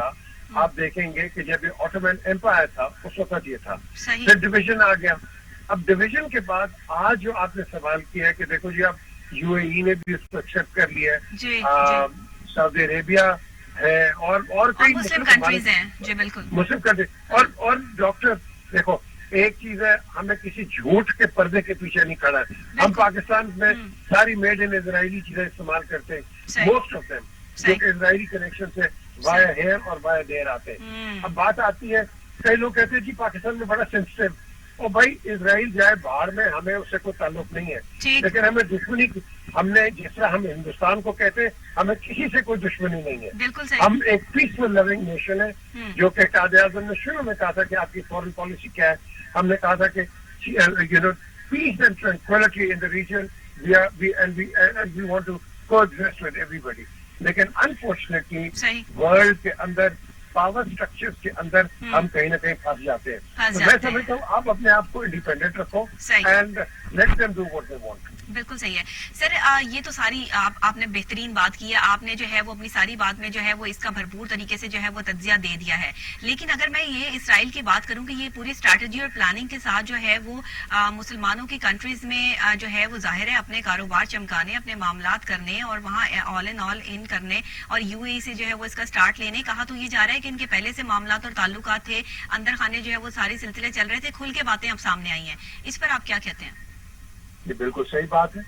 آپ دیکھیں گے کہ جب یہ آٹومن ایمپائر تھا اس وقت یہ تھا, پھر ڈویژن آ گیا. اب ڈویژن کے بعد آج جو آپ نے سوال کیا ہے کہ دیکھو جی اب یو اے ای نے بھی اس کو ایکسپٹ کر لیا ہے, سعودی عربیہ ہے اور کئی مسلم کنٹریز ہیں. جی بالکل مسلم کنٹریز. اور ڈاکٹر دیکھو ایک چیز ہے, ہمیں کسی جھوٹ کے پردے کے پیچھے نہیں کھڑا ہے. ہم پاکستان میں ساری میڈ ان اسرائیلی چیزیں استعمال کرتے ہیں, موسٹ آف دیم, جو کہ اسرائیلی کنیکشن سے وایا ہیئر اور وایا دیر آتے ہیں. اب بات آتی ہے کئی لوگ کہتے ہیں جی پاکستان میں بڑا سینسٹیو, اور بھائی اسرائیل جائے باہر میں ہمیں اس سے کوئی تعلق نہیں ہے, لیکن ہمیں دشمنی ہم نے جس طرح ہم ہندوستان کو کہتے ہیں ہمیں کسی سے کوئی دشمنی نہیں ہے. ہم ایک پیسفل لونگ نیشن ہے, جو کہ قائد اعظم نے شروع میں کہا تھا کہ آپ کی فورن پالیسی کیا ہے. ہم نے کہا تھا کہ peace and tranquillity in the region we want to coexist with everybody. لیکن انفارچونیٹلی ورلڈ کے اندر پاور اسٹرکچر کے اندر ہم کہیں نہ کہیں پھنس جاتے ہیں. تو میں سمجھتا ہوں آپ اپنے آپ کو انڈیپینڈنٹ رکھو and let them do what they want. بالکل صحیح ہے سر. یہ تو ساری آپ نے بہترین بات کی ہے, آپ نے جو ہے وہ اپنی ساری بات میں جو ہے وہ اس کا بھرپور طریقے سے جو ہے وہ تجزیہ دے دیا ہے. لیکن اگر میں یہ اسرائیل کی بات کروں کہ یہ پوری اسٹریٹجی اور پلاننگ کے ساتھ جو ہے وہ مسلمانوں کی کنٹریز میں جو ہے وہ ظاہر ہے اپنے کاروبار چمکانے, اپنے معاملات کرنے اور وہاں آل ان کرنے اور یو اے سے جو ہے وہ اس کا سٹارٹ لینے. کہا تو یہ جا رہا ہے کہ ان کے پہلے سے معاملات اور تعلقات تھے, اندر خانے جو ہے وہ ساری سلسلے چل رہے تھے, کھل کے باتیں اب سامنے آئی ہیں. اس پر آپ کیا کہتے ہیں؟ یہ بالکل صحیح بات ہے,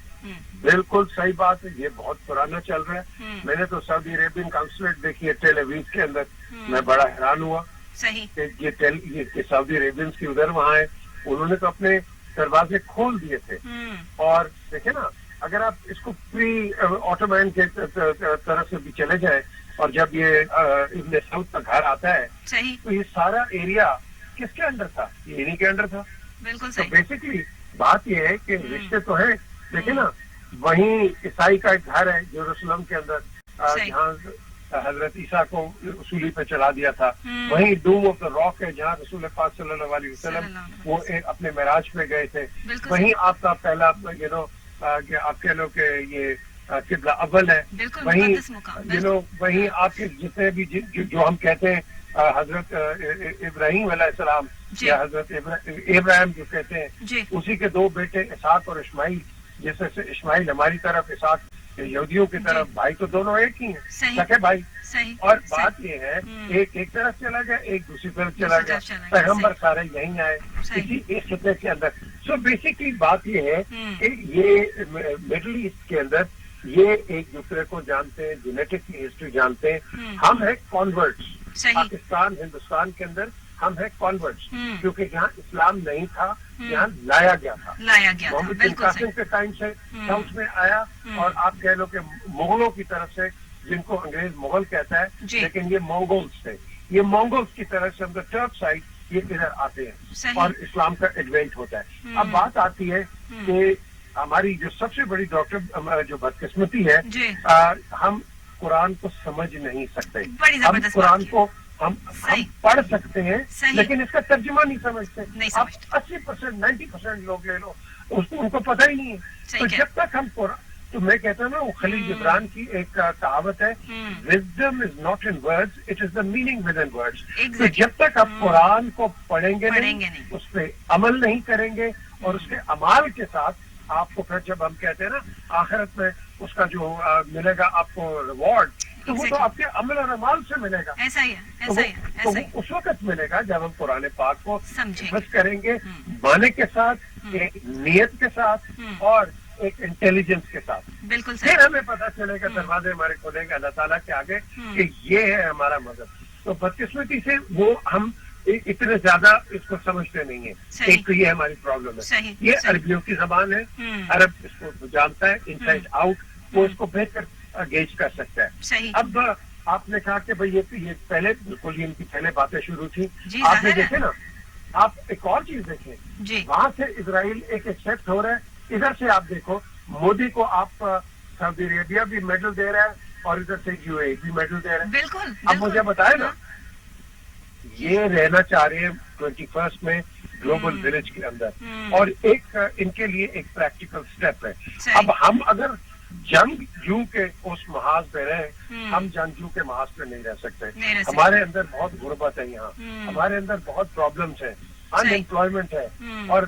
بالکل صحیح بات ہے. یہ بہت پرانا چل رہا ہے. میں نے تو سعودی عربین کانسولیٹ دیکھی ہے ٹیل اویو کے اندر, میں بڑا حیران ہوا کہ یہ سعودی عربینس کی ادھر وہاں ہے, انہوں نے تو اپنے دروازے کھول دیے تھے. اور دیکھیں نا, اگر آپ اس کو پری آٹومین کے طرف سے بھی چلے جائیں اور جب یہ ابن سعود کا گھر آتا ہے تو یہ سارا ایریا کس کے انڈر تھا؟ یہ انہی کے انڈر تھا. بالکل تو بیسکلی بات یہ ہے کہ رشتے تو ہیں دیکھیں نا وہیں عیسائی کا ایک گھر ہے یروشلم کے اندر جہاں حضرت عیسیٰ کو سولی پہ چلا دیا تھا، وہیں ڈوم آف دا راک ہے جہاں رسول پاک صلی اللہ علیہ وسلم وہ اپنے معراج پہ گئے تھے، وہیں آپ کا پہلا آپ کہہ لو کہ یہ قبلہ اول ہے، وہیں وہیں آپ کے جتنے بھی جو ہم کہتے ہیں حضرت ابراہیم علیہ السلام یا حضرت ابراہیم جو کہتے ہیں، اسی کے دو بیٹے اسحاق اور اسماعیل، جیسے سے اسماعیل ہماری طرف، اسحاق یہودیوں کی طرف، بھائی تو دونوں ایک ہی ہیں، سکے بھائی. اور بات یہ ہے ایک طرف چلا گیا، ایک دوسری طرف چلا گیا، پیغمبر سارے یہیں آئے اسی ایک خطے کے اندر. سو بیسکلی بات یہ ہے کہ یہ مڈل ایسٹ کے اندر یہ ایک دوسرے کو جانتے ہیں، جینیٹک کی ہسٹری جانتے ہیں. ہم ہیں کانورٹس، پاکستان ہندوستان کے اندر ہم ہیں کانورٹس، کیونکہ جہاں اسلام نہیں تھا یہاں لایا گیا تھا. محمد بن قاسم کے ٹائم سے ساؤتھ میں آیا، اور آپ کہہ لو کہ مغلوں کی طرف سے، جن کو انگریز مغل کہتا ہے لیکن یہ مونگولز تھے، یہ مونگولز کی طرف سے ہم ٹرک سائڈ یہ ادھر آتے ہیں اور اسلام کا ایڈوینٹ ہوتا ہے. اب بات آتی ہے کہ ہماری جو سب سے بڑی ڈاکٹر جو بدقسمتی ہے، ہم قرآن کو سمجھ نہیں سکتے. ہم قرآن کو ہم پڑھ سکتے ہیں لیکن اس کا ترجمہ نہیں سمجھتے. اب 80% 90% لوگ لے لو ان کو پتہ ہی نہیں ہے. تو جب تک ہم قرآن، تو میں کہتا ہوں نا وہ خلیل جبران کی ایک کہاوت ہے، wisdom is not in words it is the meaning with in words. تو جب تک آپ قرآن کو پڑھیں گے نہیں، اس پہ عمل نہیں کریں گے، اور اس کے عمال کے ساتھ آپ کو پھر جب ہم کہتے ہیں نا آخرت میں اس کا جو ملے گا آپ کو ریوارڈ، تو وہ تو آپ کے عمل اور عمال سے ملے گا. ایسا ہی ہے تو اس وقت ملے گا جب ہم قرآن پاک کو حفظ کریں گے، معنی کے ساتھ، ایک نیت کے ساتھ اور ایک انٹیلیجنس کے ساتھ. بالکل پھر ہمیں پتا چلے گا، دروازے ہمارے کھولیں گے اللہ تعالیٰ کے آگے کہ یہ ہے ہمارا مذہب. تو بدقسمتی سے وہ ہم اتنے زیادہ اس کو سمجھتے نہیں ہیں. ایک تو یہ ہماری پرابلم ہے. یہ عربیوں کی زبان ہے، عرب اس کو جانتا ہے ان سائڈ آؤٹ، وہ اس کو بہتر گیج کر سکتا ہے. اب آپ نے کہا کہ بھائی یہ پہلے بالکل ان کی پہلے باتیں شروع تھی. آپ نے دیکھے نا، آپ ایک اور چیز دیکھیں، وہاں سے اسرائیل ایک ایکسپٹ ہو رہا ہے، ادھر سے آپ دیکھو مودی کو آپ سعودی عربیہ بھی میڈل دے رہا ہے اور ادھر سے یو اے بھی میڈل دے رہا ہے. بالکل. اب مجھے بتائے نا، یہ رہنا چاہ رہے ہیں 21 میں گلوبل ولیج کے اندر، اور ایک ان کے لیے ایک پریکٹیکل سٹیپ ہے. اب ہم اگر جنگجو کے اس محاذ پہ رہیں، ہم جنگجو کے محاذ پہ نہیں رہ سکتے. ہمارے اندر بہت غربت ہے، یہاں ہمارے اندر بہت پرابلمس ہیں، ان امپلائمنٹ ہے، اور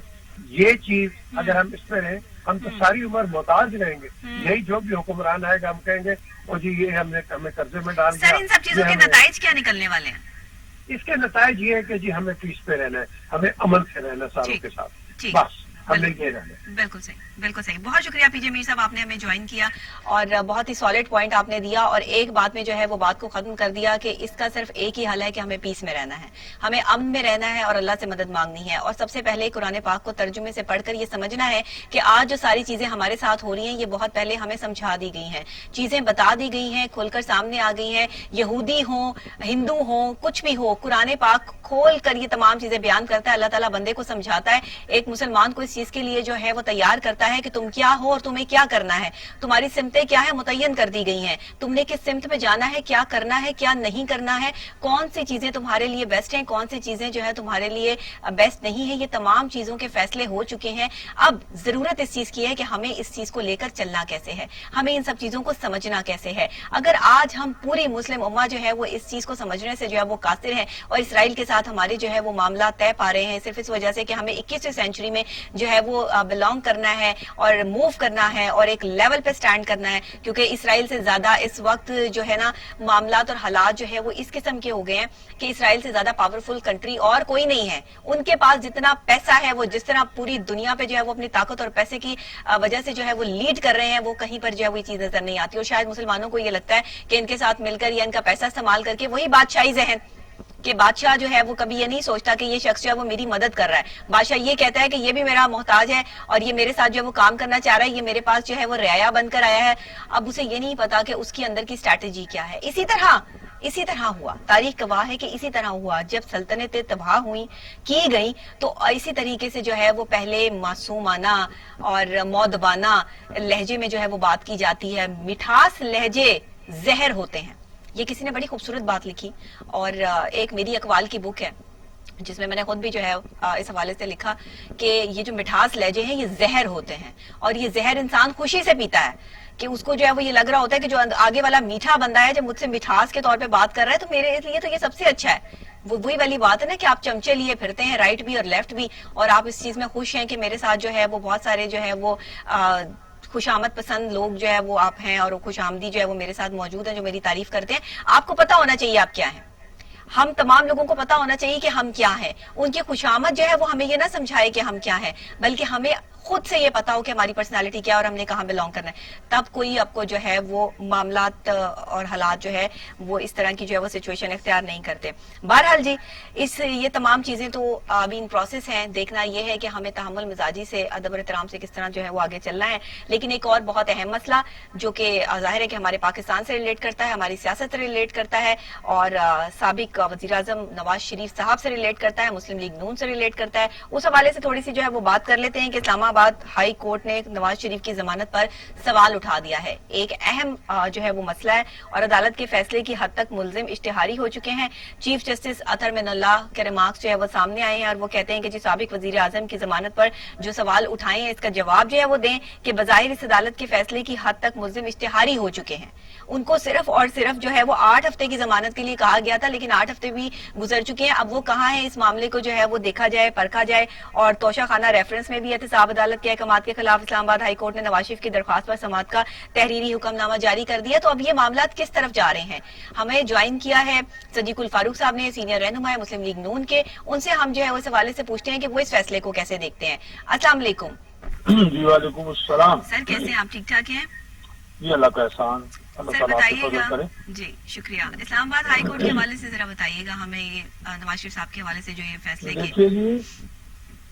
یہ چیز اگر ہم اس پہ رہیں ہم تو ساری عمر محتاج رہیں گے. یہی جو بھی حکمران آئے گا ہم کہیں گے اور جی یہ ہمیں قرضے میں ڈال دیا. سر ان سب چیزوں کے نتائج کیا نکلنے والے ہیں؟ اس کے نتائج یہ ہے کہ جی ہمیں پیس پہ رہنا ہے، ہمیں امن سے رہنا ساروں کے ساتھ، بس ہمیں یہ رہنا ہے. بالکل صحیح، بالکل صحیح. بہت شکریہ پی جے میر صاحب، آپ نے ہمیں جوائن کیا اور بہت ہی سالڈ پوائنٹ آپ نے دیا، اور ایک بات میں جو ہے وہ بات کو ختم کر دیا کہ اس کا صرف ایک ہی حل ہے کہ ہمیں پیس میں رہنا ہے، ہمیں امن میں رہنا ہے اور اللہ سے مدد مانگنی ہے. اور سب سے پہلے قرآن پاک کو ترجمے سے پڑھ کر یہ سمجھنا ہے کہ آج جو ساری چیزیں ہمارے ساتھ ہو رہی ہیں یہ بہت پہلے ہمیں سمجھا دی گئی ہیں، چیزیں بتا دی گئی ہیں، کھول کر سامنے آ گئی ہیں. یہودی ہوں، ہندو ہوں، کچھ بھی ہو، قرآن پاک کھول کر یہ تمام چیزیں بیان کرتا ہے. اللہ تعالیٰ بندے کو سمجھاتا ہے، ایک مسلمان کو اس چیز کے لیے جو ہے وہ تیار کرتا ہے کہ تم کیا ہو اور تمہیں کیا کرنا ہے، تمہاری سمتیں کیا ہیں متعین کر دی گئی ہیں، تم نے کس سمت میں جانا ہے، کیا کرنا ہے، کیا نہیں کرنا ہے، کون سی چیزیں تمہارے لیے بیسٹ ہیں، کون سی چیزیں جو ہے تمہارے لیے بیسٹ نہیں ہیں. یہ تمام چیزوں کے فیصلے ہو چکے ہیں. اب ضرورت اس چیز کی ہے کہ ہمیں اس چیز کو لے کر چلنا کیسے ہے، ہمیں ان سب چیزوں کو سمجھنا کیسے ہے. اگر آج ہم پوری مسلم امہ جو ہے وہ اس چیز کو سمجھنے سے جو ہے وہ قاصر ہیں اور اسرائیل کے ساتھ ہمارے جو ہے وہ معاملات طے پا رہے ہیں صرف اس وجہ سے کہ ہمیں 21ویں سینچری میں جو ہے وہ بلانگ کرنا ہے اور موو کرنا ہے اور ایک لیول پہ سٹینڈ کرنا ہے، کیونکہ اسرائیل سے زیادہ اس وقت جو ہے نا معاملات اور حالات جو ہے وہ اس قسم کے ہو گئے ہیں کہ اسرائیل سے زیادہ پاورفل کنٹری اور کوئی نہیں ہے. ان کے پاس جتنا پیسہ ہے، وہ جس طرح پوری دنیا پہ جو ہے وہ اپنی طاقت اور پیسے کی وجہ سے جو ہے وہ لیڈ کر رہے ہیں، وہ کہیں پر جو ہے وہ چیز نظر نہیں آتی. اور شاید مسلمانوں کو یہ لگتا ہے کہ ان کے ساتھ مل کر یا ان کا پیسہ استعمال کر کے وہی بادشاہی ذہن کہ بادشاہ جو ہے وہ کبھی یہ نہیں سوچتا کہ یہ شخص جو ہے وہ میری مدد کر رہا ہے. بادشاہ یہ کہتا ہے کہ یہ بھی میرا محتاج ہے اور یہ میرے ساتھ جو ہے وہ کام کرنا چاہ رہا ہے, یہ میرے پاس جو ہے وہ رعایا بن کر آیا ہے. اب اسے یہ نہیں پتا کہ اس کے اندر کی اسٹریٹجی کیا ہے. اسی طرح ہوا, تاریخ گواہ ہے کہ اسی طرح ہوا. جب سلطنتیں تباہ ہوئیں کی گئیں تو اسی طریقے سے جو ہے وہ پہلے معصومانہ اور مؤدبانہ لہجے میں جو ہے وہ بات کی جاتی ہے. مٹھاس لہجے زہر ہوتے ہیں. یہ کسی نے بڑی خوبصورت بات لکھی, اور ایک میری اقوال کی بک ہے جس میں نے خود بھی جو ہے اس حوالے سے لکھا کہ یہ جو مٹھاس لہجے ہیں یہ زہر ہوتے ہیں, اور یہ زہر انسان خوشی سے پیتا ہے کہ اس کو جو ہے وہ یہ لگ رہا ہوتا ہے کہ جو آگے والا میٹھا بندہ ہے جب مجھ سے مٹھاس کے طور پہ بات کر رہا ہے تو میرے لیے تو یہ سب سے اچھا ہے. وہی والی بات ہے نا کہ آپ چمچے لیے پھرتے ہیں رائٹ بھی اور لیفٹ بھی, اور آپ اس چیز میں خوش ہیں کہ میرے ساتھ جو ہے وہ بہت سارے جو ہے وہ خوش آمد پسند لوگ جو ہے وہ آپ ہیں, اور خوش آمدی جو ہے وہ میرے ساتھ موجود ہیں جو میری تعریف کرتے ہیں. آپ کو پتا ہونا چاہیے آپ کیا ہیں. ہم تمام لوگوں کو پتا ہونا چاہیے کہ ہم کیا ہیں. ان کی خوشامد جو ہے وہ ہمیں یہ نہ سمجھائے کہ ہم کیا ہیں, بلکہ ہمیں خود سے یہ پتا ہو کہ ہماری پرسنالٹی کیا ہے اور ہم نے کہاں بلانگ کرنا ہے. تب کوئی آپ کو جو ہے وہ معاملات اور حالات جو ہے وہ اس طرح کی جو ہے وہ سچویشن اختیار نہیں کرتے. بہرحال جی یہ تمام چیزیں تو ابھی ان پروسیس ہیں. دیکھنا یہ ہے کہ ہمیں تحمل مزاجی سے, ادب اور احترام سے کس طرح جو ہے وہ آگے چلنا ہے. لیکن ایک اور بہت اہم مسئلہ جو کہ ظاہر ہے کہ ہمارے پاکستان سے ریلیٹ کرتا ہے, ہماری سیاست سے ریلیٹ کرتا ہے, اور سابق وزیر اعظم نواز شریف صاحب سے ریلیٹ کرتا ہے, مسلم لیگ نون سے ریلیٹ کرتا ہے. اس حوالے سے تھوڑی سی جو ہے وہ بات کر لیتے ہیں کہ اسلام آباد ہائی کورٹ نے نواز شریف کی ضمانت پر سوال اٹھا دیا ہے. ایک اہم جو ہے وہ مسئلہ ہے, اور عدالت کے فیصلے کی حد تک ملزم اشتہاری ہو چکے ہیں. چیف جسٹس اطہر من اللہ کے ریمارکس جو ہے وہ سامنے آئے ہیں, اور وہ کہتے ہیں کہ جی سابق وزیر اعظم کی ضمانت پر جو سوال اٹھائے ہیں اس کا جواب جو ہے وہ دیں کہ بظاہر اس عدالت کے فیصلے کی حد تک ملزم اشتہاری ہو چکے ہیں. ان کو صرف اور صرف جو ہے وہ 8 ہفتے کی ضمانت کے لیے کہا گیا تھا, لیکن 8 ہفتے بھی گزر چکے ہیں. اب وہ کہاں ہیں, اس معاملے کو جو ہے وہ دیکھا جائے, پرکھا جائے. اور توشہ خانہ ریفرنس میں بھی احتساب عدالت کے احکامات کے خلاف اسلام آباد ہائی کورٹ نے نواز شریف کی درخواست پر سماعت کا تحریری حکم نامہ جاری کر دیا. تو اب یہ معاملات کس طرف جا رہے ہیں. ہمیں جوائن کیا ہے صدیق الفاروق صاحب نے, سینئر رہنما ہے مسلم لیگ نون کے. ان سے ہم جو ہے اس حوالے سے پوچھتے ہیں کہ وہ اس فیصلے کو کیسے دیکھتے ہیں. السلام علیکم. جی وعلیکم السلام. سر کیسے ہیں آپ, ٹھیک ٹھاک ہیں؟ جی اللہ کا احسان. سر بتائیے گا. جی شکریہ. اسلام آباد ہائی کورٹ کے حوالے سے ذرا بتائیے گا ہمیں, یہ نواز شریف صاحب کے حوالے سے جو یہ فیصلے کے. دیکھیے جی,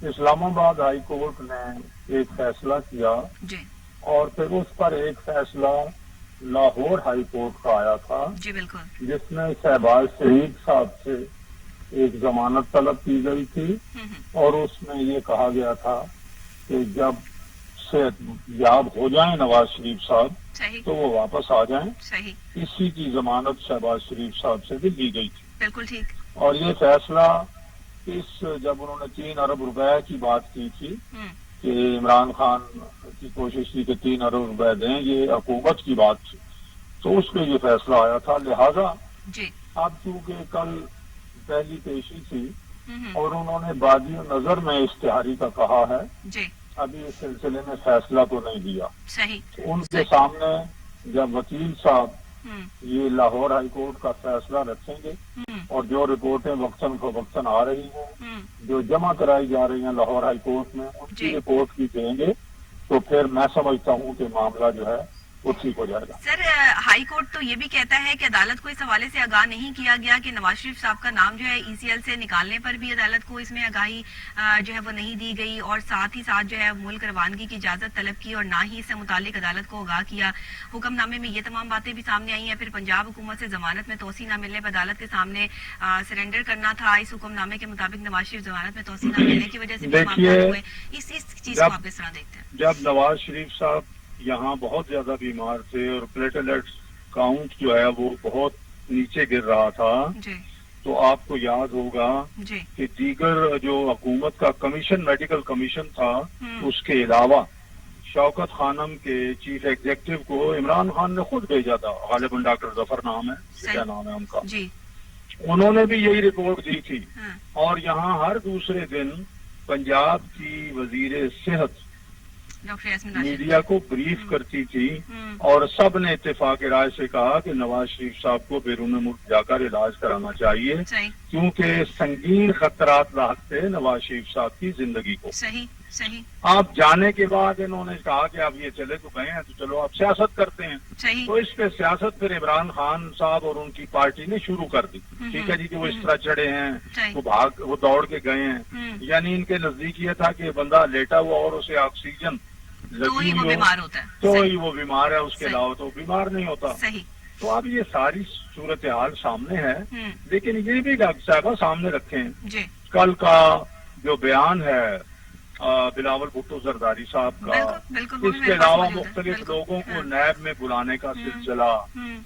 اسلام آباد ہائی کورٹ نے ایک فیصلہ کیا جی, اور پھر اس پر ایک فیصلہ لاہور ہائی کورٹ کا آیا تھا جی بالکل, جس میں شہباز شریف صاحب سے ایک ضمانت طلب کی گئی تھی, اور اس میں یہ کہا گیا تھا کہ جب صحت یاب ہو جائیں نواز شریف صاحب صحیح, تو وہ واپس آ جائیں. صحیح, اسی کی ضمانت شہباز شریف صاحب سے بھی دی گئی تھی. بالکل ٹھیک. اور یہ فیصلہ جب انہوں نے 3 ارب روپے کی بات کی تھی کہ عمران خان کی کوشش تھی کہ 3 ارب روپے دیں, یہ حکومت کی بات تھی, تو اس پہ یہ فیصلہ آیا تھا. لہذا جی اب چونکہ کل پہلی پیشی تھی اور انہوں نے بادی نظر میں اشتہاری کا کہا ہے, جی ابھی اس سلسلے میں فیصلہ تو نہیں دیا. صحیح, ان کے سامنے جب وکیل صاحب یہ لاہور ہائی کورٹ کا فیصلہ رکھیں گے, اور جو رپورٹیں وقتاً فوقتاً آ رہی ہیں جو جمع کرائی جا رہی ہیں لاہور ہائی کورٹ میں, ان کی رپورٹ بھی دیں گے, تو پھر میں سمجھتا ہوں کہ معاملہ جو ہے وہ ٹھیک ہو جائے گا. سر ہائی کورٹ تو یہ بھی کہتا ہے کہ عدالت کو اس حوالے سے آگاہ نہیں کیا گیا کہ نواز شریف صاحب کا نام جو ہے ECL سے نکالنے پر بھی عدالت کو اس میں آگاہی جو ہے وہ نہیں دی گئی, اور ساتھ ہی ساتھ جو ہے ملک روانگی کی اجازت طلب کی, اور نہ ہی اس سے متعلق عدالت کو آگاہ کیا. حکم نامے میں یہ تمام باتیں بھی سامنے آئی ہیں. پھر پنجاب حکومت سے ضمانت میں توسیع نہ ملنے پر عدالت کے سامنے سرنڈر کرنا تھا. اس حکم نامے کے مطابق نواز شریف ضمانت میں توسیع نہ ملنے کی وجہ سے بھی معاملات ہوئے. اس چیز کو آپ کس طرح دیکھتے ہیں؟ جب نواز شریف صاحب یہاں بہت زیادہ بیمار تھے اور پلیٹلیٹس کاؤنٹ جو ہے وہ بہت نیچے گر رہا تھا, تو آپ کو یاد ہوگا کہ دیگر جو حکومت کا کمیشن, میڈیکل کمیشن تھا, اس کے علاوہ شوکت خانم کے چیف ایگزیکٹو کو عمران خان نے خود بھیجا تھا. غالباً ڈاکٹر ظفر نام ہے, کیا نام ہے ان کا, انہوں نے بھی یہی رپورٹ دی تھی. اور یہاں ہر دوسرے دن پنجاب کی وزیر صحت میڈیا کو بریف کرتی تھی, اور سب نے اتفاق رائے سے کہا کہ نواز شریف صاحب کو بیرون ملک جا کر علاج کرانا چاہیے, کیونکہ سنگین خطرات لاحقتے نواز شریف صاحب کی زندگی کو. صحیح صحیح. آپ جانے کے بعد انہوں نے کہا کہ اب یہ چلے تو گئے ہیں تو چلو اب سیاست کرتے ہیں. صحیح. تو اس پہ سیاست پھر عمران خان صاحب اور ان کی پارٹی نے شروع کر دی. ٹھیک ہے جی کہ وہ اس طرح چڑھے ہیں, وہ دوڑ کے گئے ہیں. یعنی ان کے نزدیک یہ تھا کہ بندہ لیٹا ہوا اور اسے آکسیجن لگی وہ بیمار ہوتا ہے, تو ہی وہ بیمار ہے, اس کے علاوہ تو بیمار نہیں ہوتا. صحیح. تو اب یہ ساری صورتحال سامنے ہے, لیکن یہ بھی ڈاکٹر صاحبہ سامنے رکھیں کل کا جو بیان ہے بلاول بھٹو زرداری صاحب کا, اس کے علاوہ مختلف لوگوں کو نیب میں بلانے کا سلسلہ,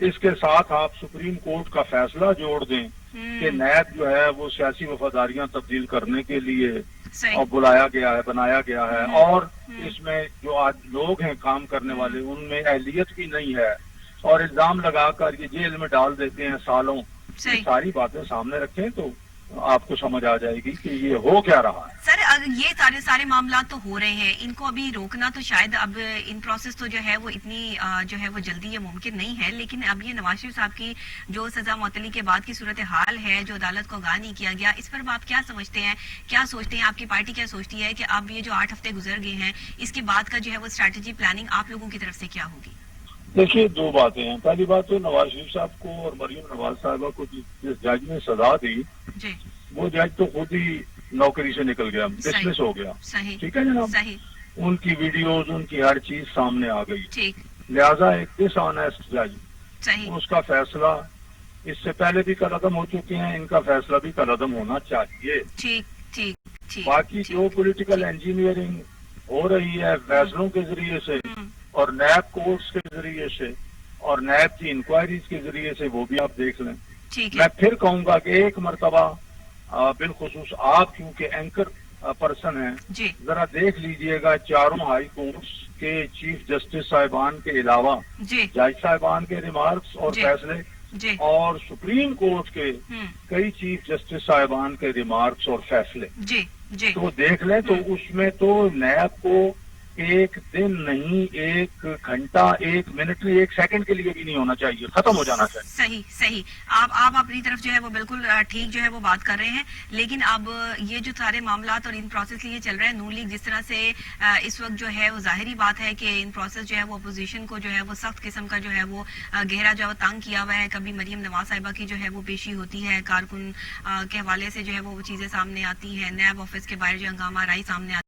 اس کے ساتھ آپ سپریم کورٹ کا فیصلہ جوڑ دیں کہ نیب جو ہے وہ سیاسی وفاداریاں تبدیل کرنے کے لیے اور بلایا گیا ہے, بنایا گیا ہے, اور اس میں جو آج لوگ ہیں کام کرنے والے ان میں اہلیت بھی نہیں ہے, اور الزام لگا کر یہ جیل میں ڈال دیتے ہیں سالوں. ساری باتیں سامنے رکھیں تو آپ کو سمجھ آ جائے گی کہ یہ ہو کیا رہا ہے. سر یہ سارے معاملات تو ہو رہے ہیں, ان کو ابھی روکنا تو شاید اب ان پروسیس تو جو ہے وہ اتنی جو ہے وہ جلدی یہ ممکن نہیں ہے, لیکن اب یہ نواز شریف صاحب کی جو سزا معطلی کے بعد کی صورتحال ہے جو عدالت کو آگاہ نہیں کیا گیا, اس پر آپ کیا سمجھتے ہیں, کیا سوچتے ہیں, آپ کی پارٹی کیا سوچتی ہے کہ اب یہ جو 8 ہفتے گزر گئے ہیں اس کے بعد کا جو ہے وہ اسٹریٹجی پلاننگ آپ لوگوں کی طرف سے کیا ہوگی؟ دیکھیے دو باتیں ہیں. پہلی بات تو نواز شریف صاحب کو اور مریم نواز صاحبہ کو جس جج نے سزا دی وہ جج تو خود ہی نوکری سے نکل گیا, ڈسمس ہو گیا. ٹھیک ہے جناب, ان کی ویڈیوز ان کی ہر چیز سامنے آ گئی. لہذا ایک ڈس آنیسٹ جج, اس کا فیصلہ اس سے پہلے بھی کل عدم ہو چکے ہیں, ان کا فیصلہ بھی کل عدم ہونا چاہیے. باقی جو پولیٹیکل انجینئرنگ ہو رہی ہے فیصلوں کے ذریعے سے اور نیب کورٹس کے ذریعے سے اور نیب کی انکوائریز کے ذریعے سے, وہ بھی آپ دیکھ لیں. میں پھر کہوں گا کہ ایک مرتبہ بالخصوص آپ کیونکہ اینکر پرسن ہیں, ذرا دیکھ لیجئے گا چاروں ہائی کورٹس کے چیف جسٹس صاحبان کے علاوہ جج صاحبان کے ریمارکس اور فیصلے اور سپریم کورٹ کے کئی چیف جسٹس صاحبان کے ریمارکس اور فیصلے تو دیکھ لیں. تو اس میں تو نیب کو ایک دن نہیں, 1 گھنٹہ 1 منٹ نہیں, 1 سیکنڈ کے لیے بھی نہیں ہونا چاہیے, ختم ہو جانا چاہیے. صحیح. آپ اپنی طرف جو ہے وہ بالکل ٹھیک جو ہے وہ بات کر رہے ہیں, لیکن اب یہ جو سارے معاملات اور ان پروسیس لیے چل رہے ہیں, نون لیگ جس طرح سے اس وقت جو ہے وہ ظاہری بات ہے کہ ان پروسیس جو ہے وہ اپوزیشن کو جو ہے وہ سخت قسم کا جو ہے وہ گہرا جو ہے وہ تنگ کیا ہوا ہے. کبھی مریم نواز صاحبہ کی جو ہے وہ پیشی ہوتی ہے, کارکن کے حوالے سے جو ہے وہ چیزیں سامنے آتی ہیں, نیب آفس کے باہر جو ہنگامہ رائی سامنے